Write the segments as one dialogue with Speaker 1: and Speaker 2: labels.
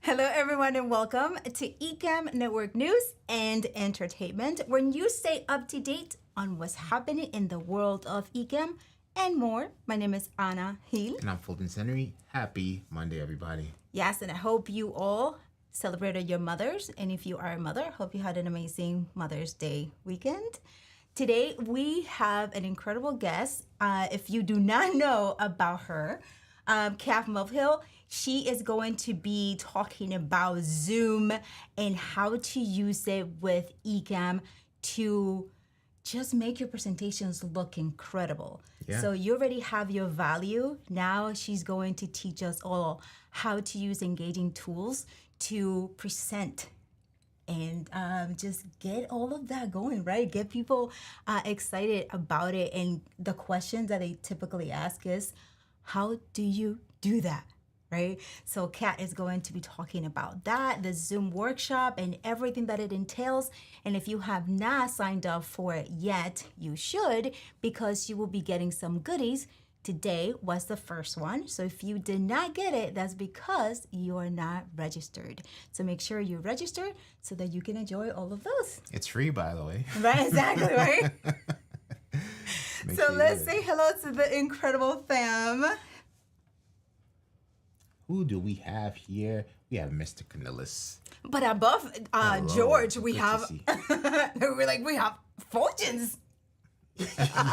Speaker 1: Hello, everyone, and welcome to Ecamm Network News and Entertainment, where you stay up to date on what's happening in the world of Ecamm and more. My name is Anna Hill.
Speaker 2: And I'm Fulton Henry. Happy Monday, everybody.
Speaker 1: Yes, and I hope you all celebrated your mothers. And if you are a mother, hope you had an amazing Mother's Day weekend. Today, we have an incredible guest. If you do not know about her, Cat Mulvihill, she is going to be talking about Zoom and how to use it with Ecamm to just make your presentations look incredible.
Speaker 2: Yeah.
Speaker 1: So you already have your value. Now she's going to teach us all how to use engaging tools to present and just get all of that going, right? Get people excited about it. And the questions that they typically ask is, how do you do that? Right? So Kat is going to be talking about that, the Zoom workshop and everything that it entails. And if you have not signed up for it yet, you should, because you will be getting some goodies. Today was the first one. So if you did not get it, that's because you are not registered. So make sure you register so that you can enjoy all of those.
Speaker 2: It's free, by the way.
Speaker 1: Right, exactly, right? So
Speaker 2: sure
Speaker 1: let's say hello to the incredible fam.
Speaker 2: Who do we have here? We have Mr. Canillis.
Speaker 1: But above
Speaker 2: Hello.
Speaker 1: George, we
Speaker 2: Good to
Speaker 1: have
Speaker 2: see.
Speaker 1: we have Fulgens.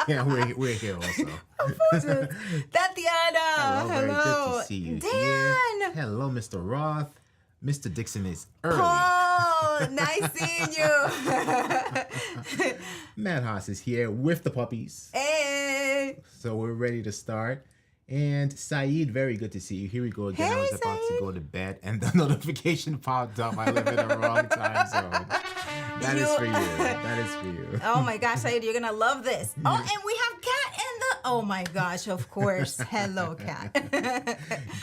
Speaker 2: Yeah, we're here also.
Speaker 1: Fulgens. Tatiana.
Speaker 2: Hello, very
Speaker 1: Hello.
Speaker 2: good to see you
Speaker 1: Dan.
Speaker 2: here. Hello, Mr. Roth. Mr. Dixon is early.
Speaker 1: Paul, nice seeing you.
Speaker 2: Matt Haas is here with the puppies.
Speaker 1: Hey.
Speaker 2: So we're ready to start. And Saeed, very good to see you. Here we go again. I
Speaker 1: Hey,
Speaker 2: was about
Speaker 1: Saeed.
Speaker 2: to go to bed and the notification popped up. I live in the wrong time zone. That is for you. That is for you.
Speaker 1: Oh my gosh, Said, you're gonna love this. Oh, and we have Kat in the. Oh my gosh, of course. Hello, Kat.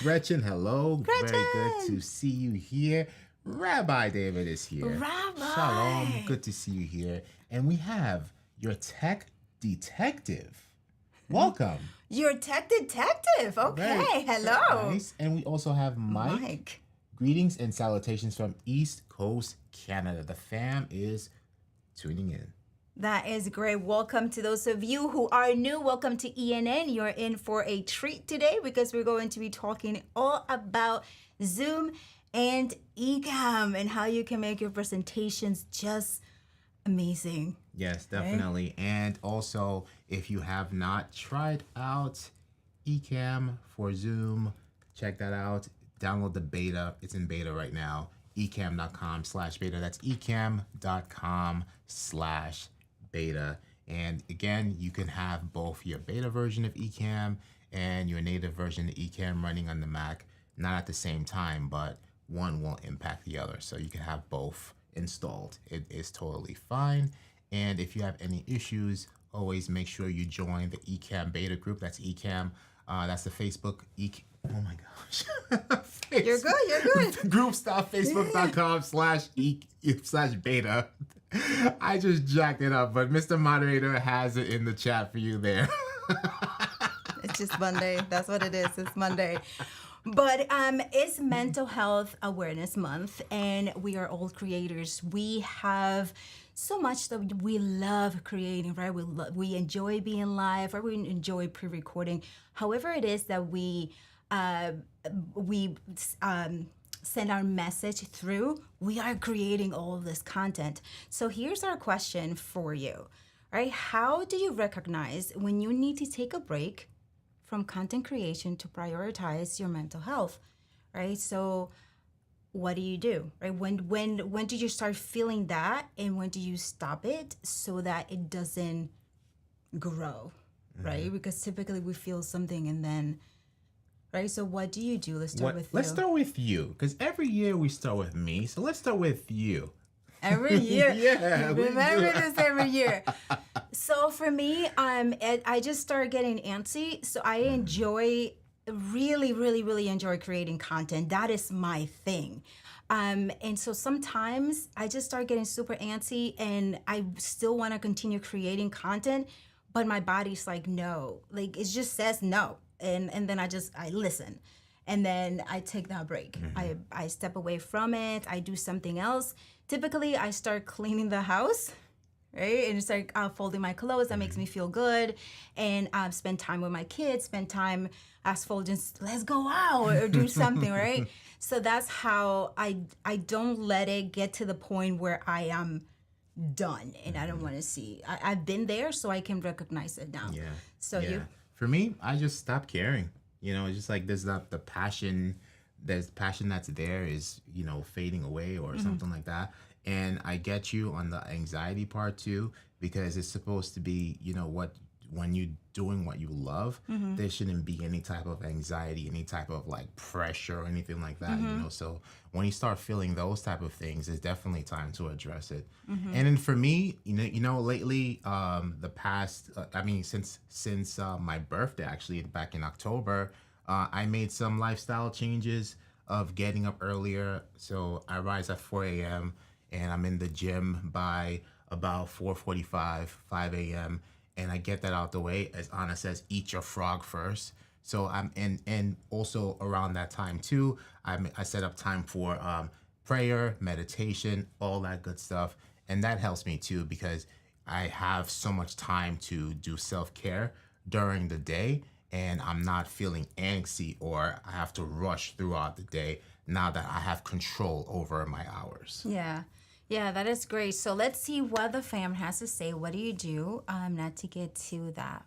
Speaker 2: Gretchen, hello.
Speaker 1: Gretchen.
Speaker 2: Very good to see you here. Rabbi David is here.
Speaker 1: Rabbi.
Speaker 2: Shalom. Good to see you here. And we have your tech detective. Welcome.
Speaker 1: You're tech detective. Okay,
Speaker 2: Very
Speaker 1: hello.
Speaker 2: Nice. And we also have Mike. Greetings and salutations from East Coast Canada. The fam is tuning in.
Speaker 1: That is great. Welcome to those of you who are new. Welcome to ENN. You're in for a treat today because we're going to be talking all about Zoom and Ecamm and how you can make your presentations just amazing.
Speaker 2: Yes, definitely. And also, if you have not tried out Ecamm for Zoom, check that out. Download the beta. It's in beta right now. ecamm.com/beta. That's ecamm.com/beta. And again, you can have both your beta version of Ecamm and your native version of Ecamm running on the Mac, not at the same time, but one won't impact the other. So you can have both installed. It is totally fine. And if you have any issues, always make sure you join the Ecamm beta group. That's Ecamm. That's the Facebook. Oh my gosh.
Speaker 1: You're good. You're good.
Speaker 2: Group.facebook.com/beta. I just jacked it up, but Mr. Moderator has it in the chat for you there.
Speaker 1: It's just Monday. That's what it is. It's Monday. But it's Mental Health Awareness Month, and we are all creators. We have so much that we love creating, right? We enjoy being live, or we enjoy pre-recording. However it is that we send our message through, we are creating all of this content. So here's our question for you, right? How do you recognize when you need to take a break from content creation to prioritize your mental health, right? So what do you do, right? When do you start feeling that, and when do you stop it so that it doesn't grow, right? Because typically we feel something and then, right? So what do you do? Let's start with you.
Speaker 2: Let's start with you, because every year we start with me. So let's start with you.
Speaker 1: Every year.
Speaker 2: Yeah, we
Speaker 1: Remember
Speaker 2: do.
Speaker 1: this every year. So for me, I just started getting antsy. So I really enjoy creating content. That is my thing. And so sometimes I just start getting super antsy, and I still want to continue creating content, but my body's like, no, like it just says no. And then I listen. and then I take that break. I step away from it. I do something else. Typically, I start cleaning the house, right? And it's like folding my clothes. That makes me feel good. And spend time with my kids, spend time as just let's go out or do something, right? So that's how I don't let it get to the point where I am done and I don't want to see. I've been there, so I can recognize it now.
Speaker 2: Yeah.
Speaker 1: So
Speaker 2: yeah.
Speaker 1: you?
Speaker 2: For me, I just stopped caring. It's just like there's not the passion. There's passion that's there is fading away or something like that. And I get you on the anxiety part too, because it's supposed to be when you're doing what you love, there shouldn't be any type of anxiety, any type of like pressure or anything like that. So when you start feeling those type of things, it's definitely time to address it. And then for me, lately, the past, since my birthday, actually back in October, I made some lifestyle changes of getting up earlier. So I rise at 4 a.m. and I'm in the gym by about 4:45, 5 a.m. And I get that out the way. As Anna says, eat your frog first. So and also around that time too, I set up time for prayer, meditation, all that good stuff. And that helps me too, because I have so much time to do self-care during the day, and I'm not feeling angsty or I have to rush throughout the day now that I have control over my hours.
Speaker 1: Yeah, that is great. So let's see what the fam has to say. What do you do not to get to that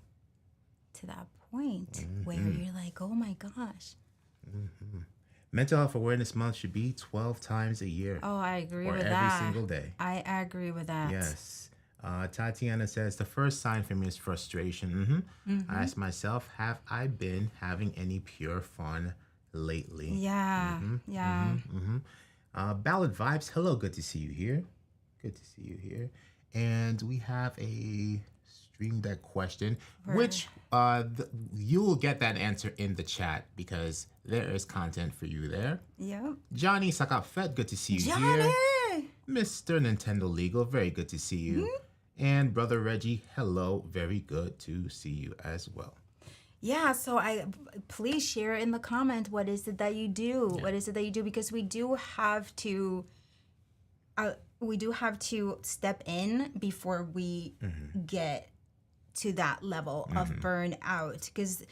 Speaker 1: point where you're like, oh my gosh.
Speaker 2: Mental Health Awareness Month should be 12 times a year.
Speaker 1: Oh, I agree
Speaker 2: or
Speaker 1: with
Speaker 2: every
Speaker 1: that.
Speaker 2: single day.
Speaker 1: I agree with that.
Speaker 2: Yes. Tatiana says, the first sign for me is frustration. I ask myself, have I been having any pure fun lately?
Speaker 1: Yeah.
Speaker 2: Ballad Vibes, hello, good to see you here. Good to see you here. And we have a Stream Deck question, which you will get that answer in the chat because there is content for you there.
Speaker 1: Yep.
Speaker 2: Johnny Sakafet, good to see you here. Mr. Nintendo Legal, very good to see you. And Brother Reggie, hello, very good to see you as well.
Speaker 1: Yeah, so please share in the comment what is it that you do? Yeah. What is it that you do? Because we do have to step in before we get to that level of burnout. Because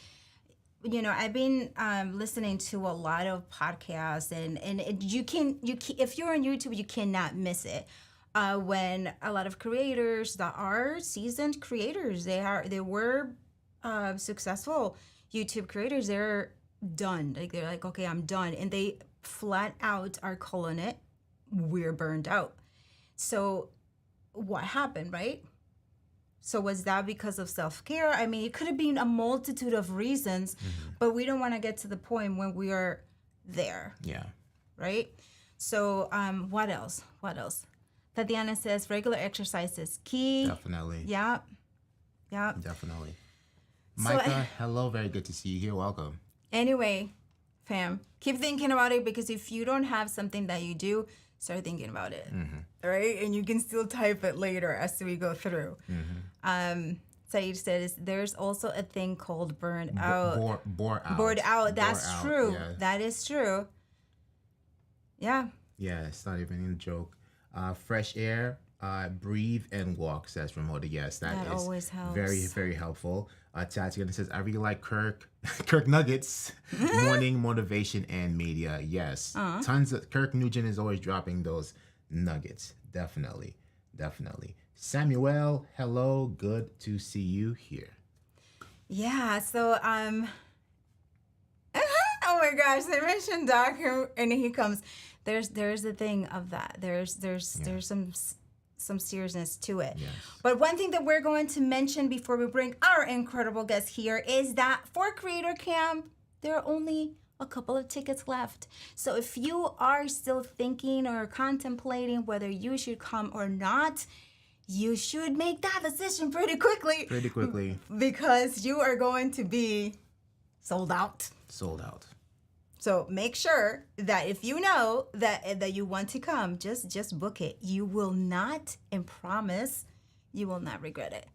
Speaker 1: I've been listening to a lot of podcasts, and you can if you're on YouTube, you cannot miss it. When a lot of creators that are seasoned creators, they were successful YouTube creators, they're done. Like they're like, okay, I'm done, and they flat out are calling it, we're burned out. So what happened, right? So was that because of self-care? I mean, it could have been a multitude of reasons, but we don't want to get to the point when we are there.
Speaker 2: Yeah.
Speaker 1: Right? So what else? Tatiana says regular exercise is key.
Speaker 2: Definitely.
Speaker 1: Yeah.
Speaker 2: Definitely. Micah, hello, very good to see you here. Welcome.
Speaker 1: Anyway, fam, keep thinking about it, because if you don't have something that you do, start thinking about it. Right? And you can still type it later as we go through. Saeed says there's also a thing called burned out. Bored out. That's true. Yeah. That is true. Yeah.
Speaker 2: Yeah, it's not even a joke. Fresh air, breathe and walk, says Ramona. Yes, that is
Speaker 1: always helps.
Speaker 2: Very, very helpful. Tatiana says, I really like Kirk Nuggets, morning motivation and media. Yes, tons of Kirk Nugent is always dropping those nuggets. Definitely. Samuel, hello, good to see you here.
Speaker 1: Yeah. So oh my gosh, they mentioned Doc, and he comes. There's the thing of that. There's some seriousness to it.
Speaker 2: Yes.
Speaker 1: But one thing that we're going to mention before we bring our incredible guest here is that for Creator Camp, there are only a couple of tickets left. So if you are still thinking or contemplating whether you should come or not, you should make that decision pretty quickly. Because you are going to be sold out. So make sure that if you know that you want to come, just book it. You will not, and promise, you will not regret it.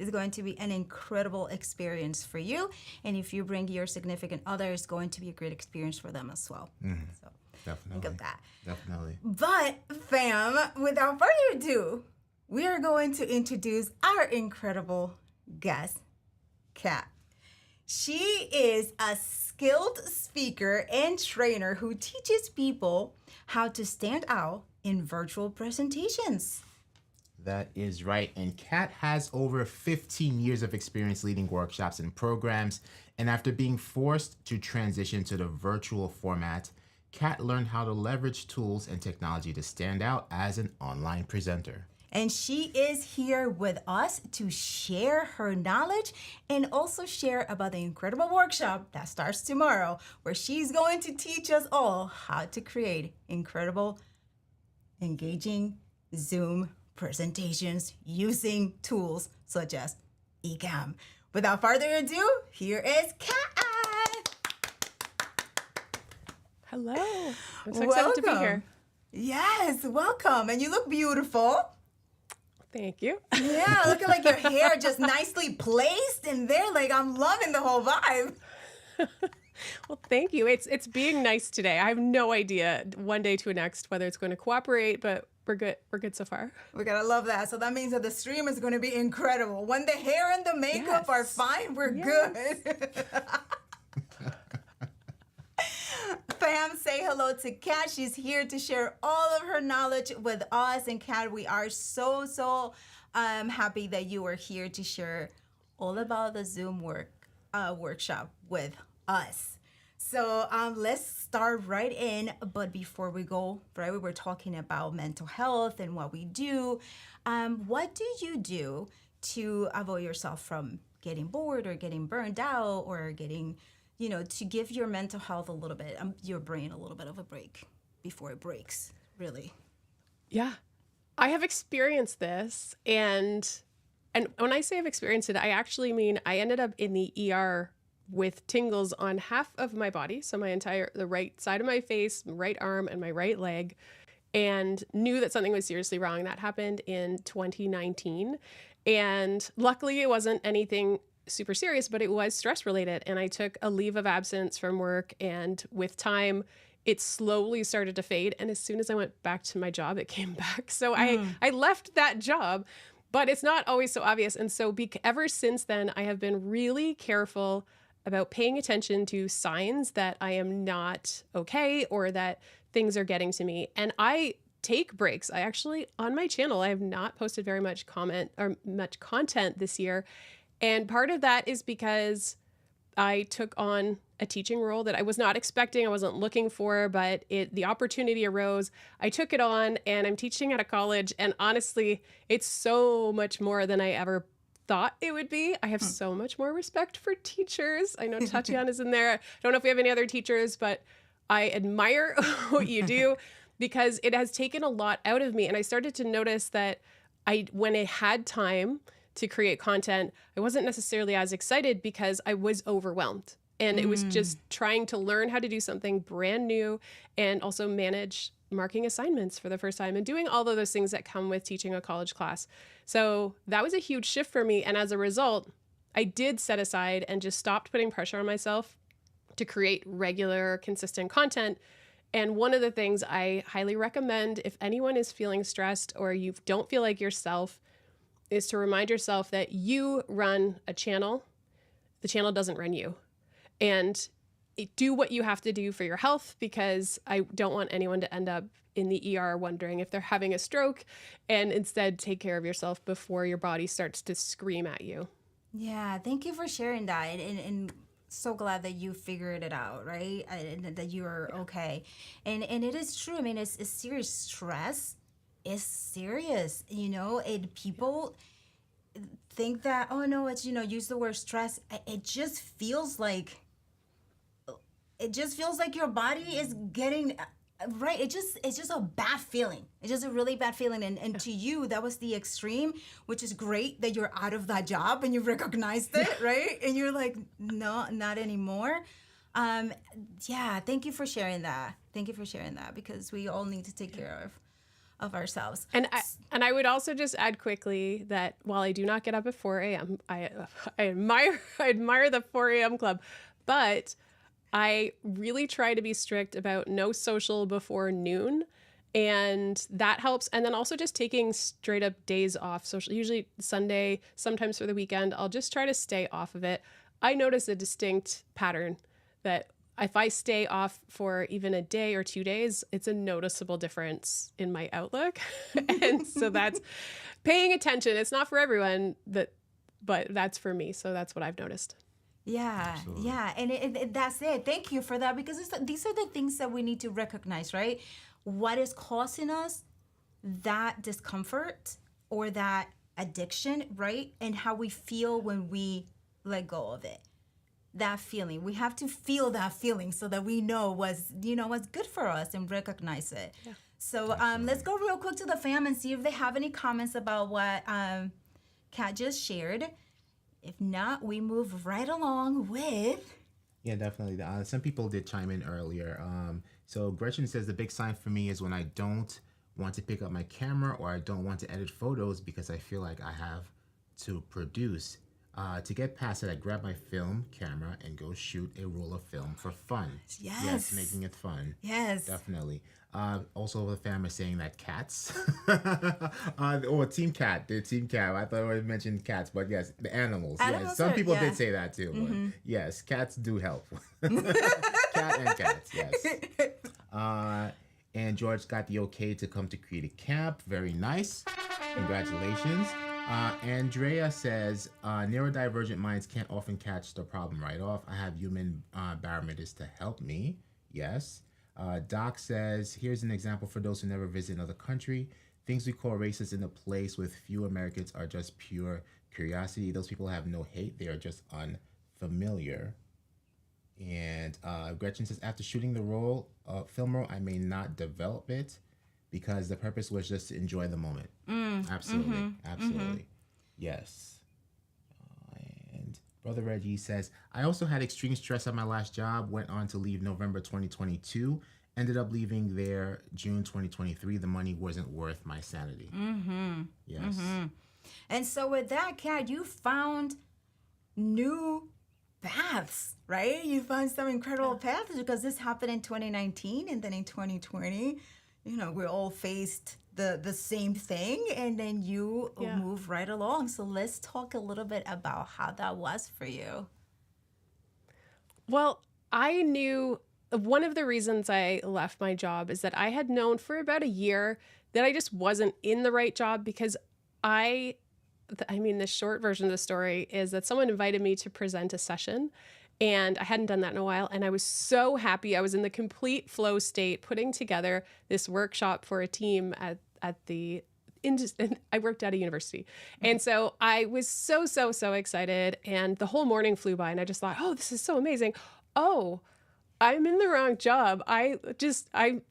Speaker 1: It's going to be an incredible experience for you. And if you bring your significant other, it's going to be a great experience for them as well. So
Speaker 2: Definitely.
Speaker 1: think of that.
Speaker 2: Definitely.
Speaker 1: But fam, without further ado, we are going to introduce our incredible guest, Cat. She is a skilled speaker and trainer who teaches people how to stand out in virtual presentations.
Speaker 2: That is right. And Kat has over 15 years of experience leading workshops and programs. And after being forced to transition to the virtual format, Kat learned how to leverage tools and technology to stand out as an online presenter.
Speaker 1: And she is here with us to share her knowledge and also share about the incredible workshop that starts tomorrow, where she's going to teach us all how to create incredible, engaging Zoom presentations using tools such as Ecamm. Without further ado, here is Kat.
Speaker 3: Hello. I'm so excited to be here.
Speaker 1: Yes, welcome. And you look beautiful.
Speaker 3: Thank you.
Speaker 1: Yeah, looking like your hair just nicely placed in there. Like, I'm loving the whole vibe.
Speaker 3: Well, thank you. It's being nice today. I have no idea one day to the next whether it's going to cooperate, but we're good. We're good so far.
Speaker 1: We're going to love that. So that means that the stream is going to be incredible. When the hair and the makeup are fine, we're good. Fam, say hello to Kat. She's here to share all of her knowledge with us. And Kat, we are so happy that you are here to share all about the Zoom workshop with us. So let's start right in. But before we go, right, we were talking about mental health and what we do. What do you do to avoid yourself from getting bored or getting burned out or getting, to give your mental health a little bit, your brain a little bit of a break before it breaks, really?
Speaker 3: Yeah. I have experienced this. And when I say I've experienced it, I actually mean I ended up in the ER with tingles on half of my body. So the right side of my face, my right arm, and my right leg, and knew that something was seriously wrong. That happened in 2019. And luckily it wasn't anything super serious, but it was stress related. And I took a leave of absence from work, and with time, it slowly started to fade. And as soon as I went back to my job, it came back. So I left that job, but it's not always so obvious. And so ever since then, I have been really careful about paying attention to signs that I am not okay or that things are getting to me. And I take breaks. I actually, on my channel, I have not posted very much content this year. And part of that is because I took on a teaching role that I was not expecting, I wasn't looking for, but the opportunity arose. I took it on, and I'm teaching at a college. And honestly, it's so much more than I ever thought it would be. I have so much more respect for teachers. I know Tatiana's in there. I don't know if we have any other teachers, but I admire what you do because it has taken a lot out of me. And I started to notice that when I had time to create content, I wasn't necessarily as excited because I was overwhelmed. And it was just trying to learn how to do something brand new and also manage marking assignments for the first time and doing all of those things that come with teaching a college class. So that was a huge shift for me. And as a result, I did set aside and just stopped putting pressure on myself to create regular, consistent content. And one of the things I highly recommend if anyone is feeling stressed or you don't feel like yourself is to remind yourself that you run a channel. The channel doesn't run you. And do what you have to do for your health, because I don't want anyone to end up in the ER wondering if they're having a stroke, and instead take care of yourself before your body starts to scream at you.
Speaker 1: Yeah, thank you for sharing that. And so glad that you figured it out, right? And that you're okay. And it is true. I mean, it's serious. Stress is serious, and people think that, oh no, it's, use the word stress. It just feels like your body is getting right. It's just a bad feeling. It's just a really bad feeling. And to you, that was the extreme, which is great that you're out of that job and you recognized it, right? And you're like, no, not anymore. Yeah, thank you for sharing that. Thank you for sharing that, because we all need to take care of ourselves.
Speaker 3: And I would also just add quickly that while I do not get up at 4 a.m., I admire the 4 a.m. club, but I really try to be strict about no social before noon. And that helps. And then also just taking straight up days off. Social, usually Sunday, sometimes for the weekend, I'll just try to stay off of it. I notice a distinct pattern that if I stay off for even a day or 2 days, it's a noticeable difference in my outlook. And so that's paying attention. It's not for everyone, but that's for me. So that's what I've noticed.
Speaker 1: Yeah,
Speaker 2: Absolutely.
Speaker 1: yeah, and that's it. Thank you for that, because these are the things that we need to recognize, right? What is causing us that discomfort or that addiction, right? And how we feel when we let go of it. That feeling. We have to feel that feeling so that we know what's good for us and recognize it. Yeah. So let's go real quick to the fam and see if they have any comments about what Kat just shared. If not, we move right along with...
Speaker 2: Yeah, definitely. Some people did chime in earlier. So Gretchen says the big sign for me is when I don't want to pick up my camera or I don't want to edit photos because I feel like I have to produce. To get past it, I grab my film camera and go shoot a roll of film for fun. Yes, making it fun.
Speaker 1: Yes.
Speaker 2: Definitely. Also, the fam is saying that cats. Team cat. They're team cat. I thought I mentioned cats, but yes, the animals. Yes, some people did say that too. But yes, cats do help. Cat and cats, yes. And George got the okay to come to create a camp. Very nice. Congratulations. Andrea says, neurodivergent minds can't often catch the problem right off. I have human barometers to help me. Yes. Doc says, here's an example for those who never visit another country. Things we call racist in a place with few Americans are just pure curiosity. Those people have no hate. They are just unfamiliar. And Gretchen says, after shooting the film roll, I may not develop it because the purpose was just to enjoy the moment. Absolutely. Absolutely. Yes. And Brother Reggie says, I also had extreme stress at my last job, went on to leave November 2022, ended up leaving there June 2023. The money wasn't worth my sanity. Yes.
Speaker 1: And so with that, Kat, you found new paths, right? You found some incredible paths because this happened in 2019 and then in 2020, we all faced the same thing, and then you move right along. So let's talk a little bit about how that was for you.
Speaker 3: Well, I knew one of the reasons I left my job is that I had known for about a year that I just wasn't in the right job because the short version of the story is that someone invited me to present a session. And I hadn't done that in a while. And I was so happy. I was in the complete flow state, putting together this workshop for a team at I worked at a university. And so I was so excited. And the whole morning flew by and I just thought, oh, this is so amazing. Oh, I'm in the wrong job. I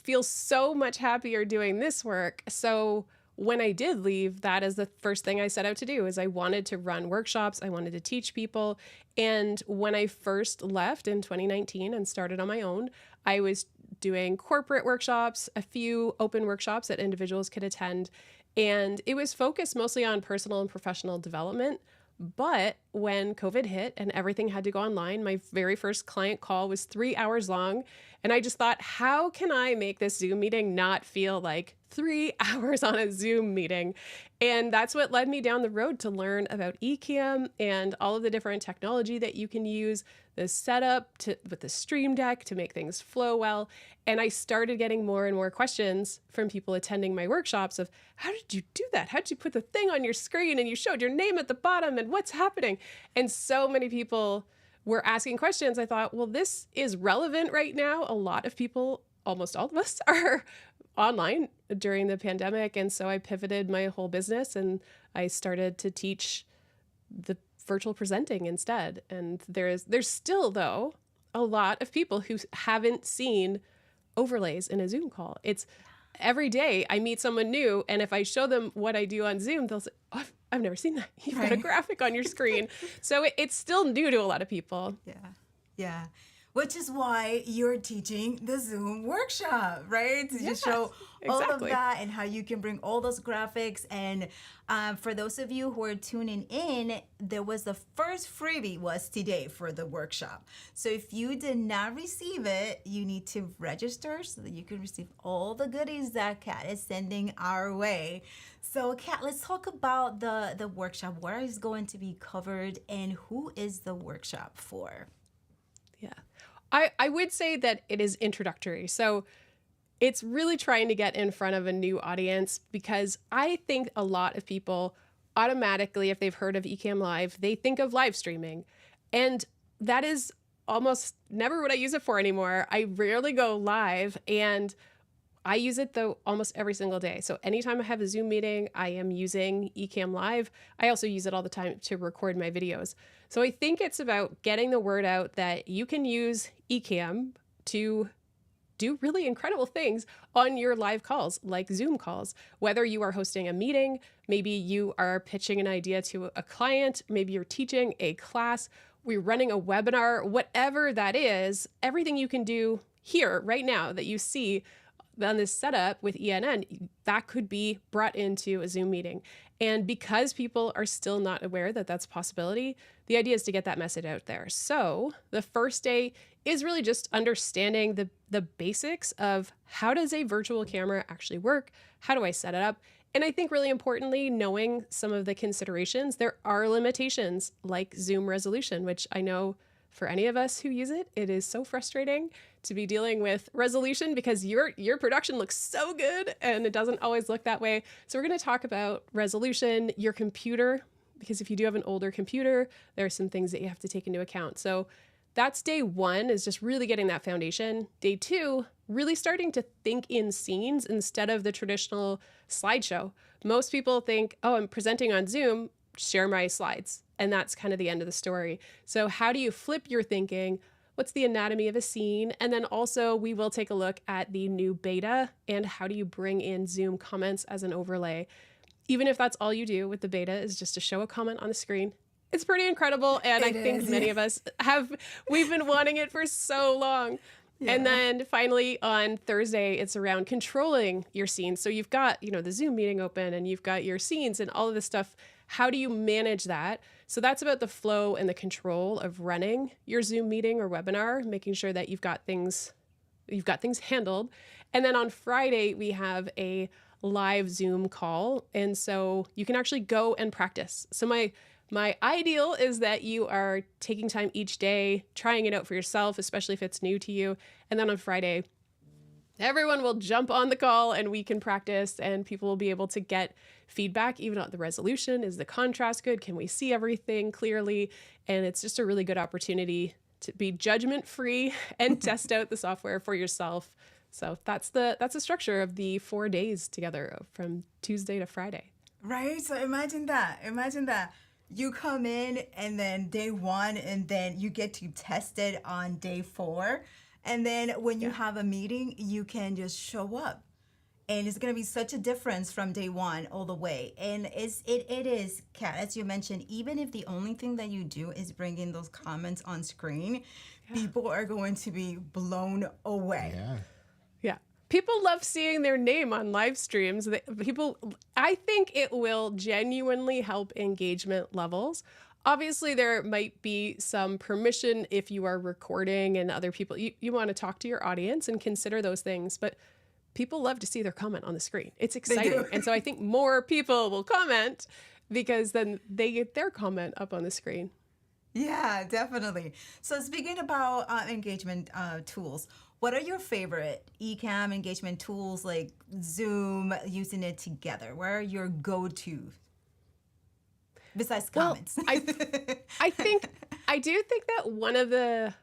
Speaker 3: feel so much happier doing this work. So when I did leave, that is the first thing I set out to do is I wanted to run workshops. I wanted to teach people. And when I first left in 2019 and started on my own, I was doing corporate workshops, a few open workshops that individuals could attend. And it was focused mostly on personal and professional development. But when COVID hit and everything had to go online, my very first client call was 3 hours long. And I just thought, how can I make this Zoom meeting not feel like 3 hours on a Zoom meeting? And that's what led me down the road to learn about Ecamm and all of the different technology that you can use, the setup with the Stream Deck to make things flow well. And I started getting more and more questions from people attending my workshops of, how did you do that? How did you put the thing on your screen and you showed your name at the bottom and what's happening? And so many people were asking questions. I thought, well, this is relevant right now. A lot of people, almost all of us, are online during the pandemic. And so I pivoted my whole business and I started to teach the virtual presenting instead. And there's still, though, a lot of people who haven't seen overlays in a Zoom call. It's every day I meet someone new, and if I show them what I do on Zoom, they'll say, oh, I've never seen that. You've got a graphic on your screen. So it's still new to a lot of people.
Speaker 1: Yeah. which is why you're teaching the Zoom workshop, right? To just show all of
Speaker 3: exactly.
Speaker 1: that and how you can bring all those graphics. And for those of you who are tuning in, there was the first freebie was today for the workshop. So if you did not receive it, you need to register so that you can receive all the goodies that Cat is sending our way. So Cat, let's talk about the workshop. Where is going to be covered and who is the workshop for?
Speaker 3: Yeah. I would say that it is introductory. So it's really trying to get in front of a new audience, because I think a lot of people automatically, if they've heard of Ecamm Live, they think of live streaming. And that is almost never what I use it for anymore. I rarely go live, and I use it though almost every single day. So anytime I have a Zoom meeting, I am using Ecamm Live. I also use it all the time to record my videos. So I think it's about getting the word out that you can use Ecamm to do really incredible things on your live calls, like Zoom calls. Whether you are hosting a meeting, maybe you are pitching an idea to a client, maybe you're teaching a class, we're running a webinar, whatever that is, everything you can do here right now that you see on this setup with ENN, that could be brought into a Zoom meeting. And because people are still not aware that that's a possibility, the idea is to get that message out there. So the first day is really just understanding the basics of how does a virtual camera actually work? How do I set it up? And I think really importantly, knowing some of the considerations. There are limitations like Zoom resolution, which I know for any of us who use it, it is so frustrating to be dealing with resolution because your production looks so good and it doesn't always look that way. So we're going to talk about resolution, your computer, because if you do have an older computer, there are some things that you have to take into account. So that's day one, is just really getting that foundation. Day two, really starting to think in scenes instead of the traditional slideshow. Most people think, oh, I'm presenting on Zoom, share my slides. And that's kind of the end of the story. So how do you flip your thinking? What's the anatomy of a scene? And then also we will take a look at the new beta and how do you bring in Zoom comments as an overlay. Even if that's all you do with the beta is just to show a comment on the screen. It's pretty incredible. And I think many of us we've been wanting it for so long. Yeah. And then finally on Thursday, it's around controlling your scenes. So you've got, the Zoom meeting open and you've got your scenes and all of this stuff. How do you manage that? So that's about the flow and the control of running your Zoom meeting or webinar, making sure that you've got things handled. And then on Friday, we have a live Zoom call. And so you can actually go and practice. So my ideal is that you are taking time each day, trying it out for yourself, especially if it's new to you. And then on Friday, everyone will jump on the call and we can practice and people will be able to get feedback, even on the resolution. Is the contrast good? Can we see everything clearly? And it's just a really good opportunity to be judgment-free and test out the software for yourself. So that's the structure of the 4 days together from Tuesday to Friday.
Speaker 1: Right? So imagine that. You come in and then day one and then you get to test it on day 4. And then when you have a meeting, you can just show up. And it's going to be such a difference from day one all the way. And it is, Kat, as you mentioned, even if the only thing that you do is bring in those comments on screen, people are going to be blown away.
Speaker 3: Yeah. People love seeing their name on live streams. I think it will genuinely help engagement levels. Obviously, there might be some permission if you are recording and other people, you want to talk to your audience and consider those things, but people love to see their comment on the screen. It's exciting. And so I think more people will comment because then they get their comment up on the screen.
Speaker 1: Yeah, definitely. So speaking about engagement tools, what are your favorite Ecamm engagement tools, like Zoom, using it together? Where are your go-to besides comments?
Speaker 3: I do think that one of the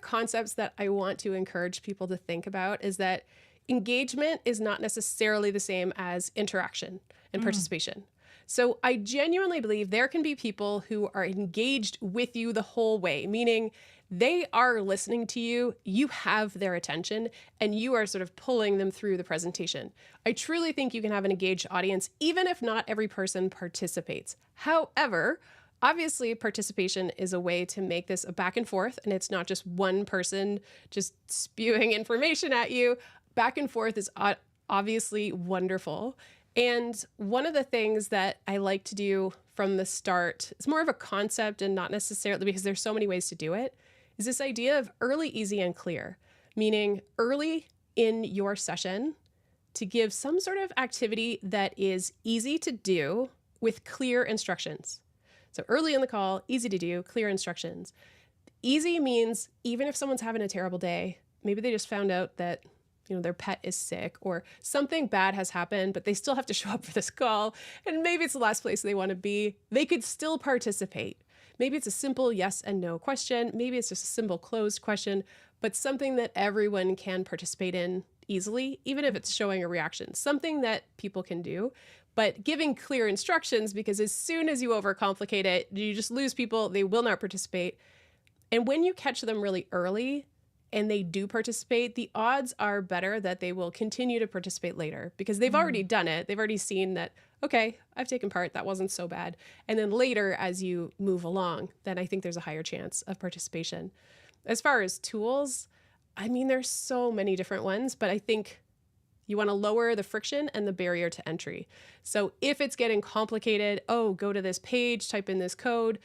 Speaker 3: concepts that I want to encourage people to think about is that engagement is not necessarily the same as interaction and participation. So I genuinely believe there can be people who are engaged with you the whole way, meaning they are listening to you, you have their attention, and you are sort of pulling them through the presentation. I truly think you can have an engaged audience, even if not every person participates. However, Obviously, participation is a way to make this a back and forth, and it's not just one person just spewing information at you. Back and forth is obviously wonderful. And one of the things that I like to do from the start, it's more of a concept and not necessarily because there's so many ways to do it, is this idea of early, easy, and clear, meaning early in your session to give some sort of activity that is easy to do with clear instructions. So early in the call, easy to do, clear instructions. Easy means even if someone's having a terrible day, maybe they just found out that their pet is sick or something bad has happened, but they still have to show up for this call. And maybe it's the last place they want to be. They could still participate. Maybe it's a simple yes and no question. Maybe it's just a simple closed question, but something that everyone can participate in easily, even if it's showing a reaction, something that people can do, but giving clear instructions, because as soon as you overcomplicate it, you just lose people. They will not participate. And when you catch them really early, and they do participate, the odds are better that they will continue to participate later because they've already done it. They've already seen that, okay, I've taken part. That wasn't so bad. And then later, as you move along, then I think there's a higher chance of participation. As far as tools, I mean, there's so many different ones, but I think you want to lower the friction and the barrier to entry. So if it's getting complicated, go to this page, type in this code,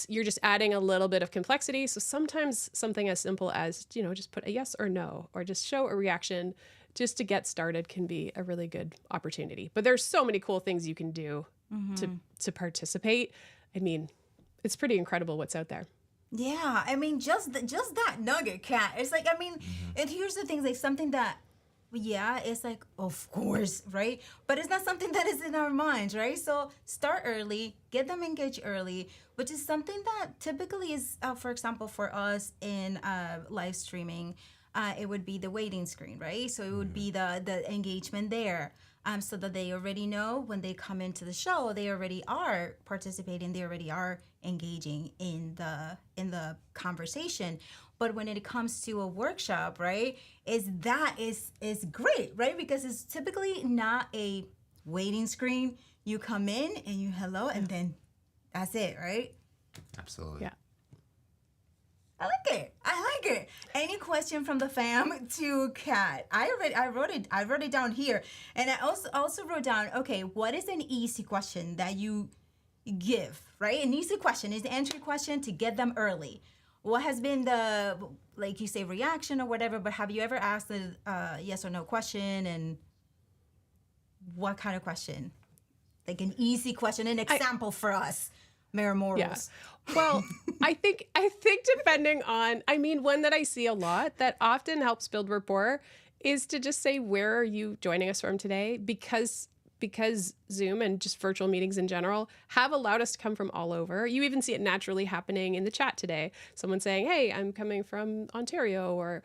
Speaker 3: you're just adding a little bit of complexity. So sometimes something as simple as, just put a yes or no, or just show a reaction just to get started can be a really good opportunity. But there's so many cool things you can do to participate. I mean, it's pretty incredible what's out there.
Speaker 1: Yeah, I mean, just that nugget, Cat. It's like, I mean, and here's the thing, like something that, yeah, it's like, of course, right? But it's not something that is in our minds, right? So start early, get them engaged early, which is something that typically is, for example, for us in live streaming, it would be the waiting screen, right? So it would be the engagement there. So that they already know when they come into the show, they already are participating, they already are engaging in the conversation. But when it comes to a workshop, right, is great, right? Because it's typically not a waiting screen. You come in and you hello, and then that's it, right?
Speaker 2: Absolutely.
Speaker 3: Yeah.
Speaker 1: I like it. Any question from the fam to Kat? I wrote it down here, and I also wrote down. Okay, what is an easy question that you give? Right, an easy question is the entry question to get them early. What has been the, like you say, reaction or whatever? But have you ever asked a yes or no question, and what kind of question? Like an easy question, an example for us. Mayor Morals.
Speaker 3: Yeah. Well, I think depending on, one that I see a lot that often helps build rapport is to just say, where are you joining us from today? Because Zoom and just virtual meetings in general have allowed us to come from all over. You even see it naturally happening in the chat today. Someone saying, hey, I'm coming from Ontario or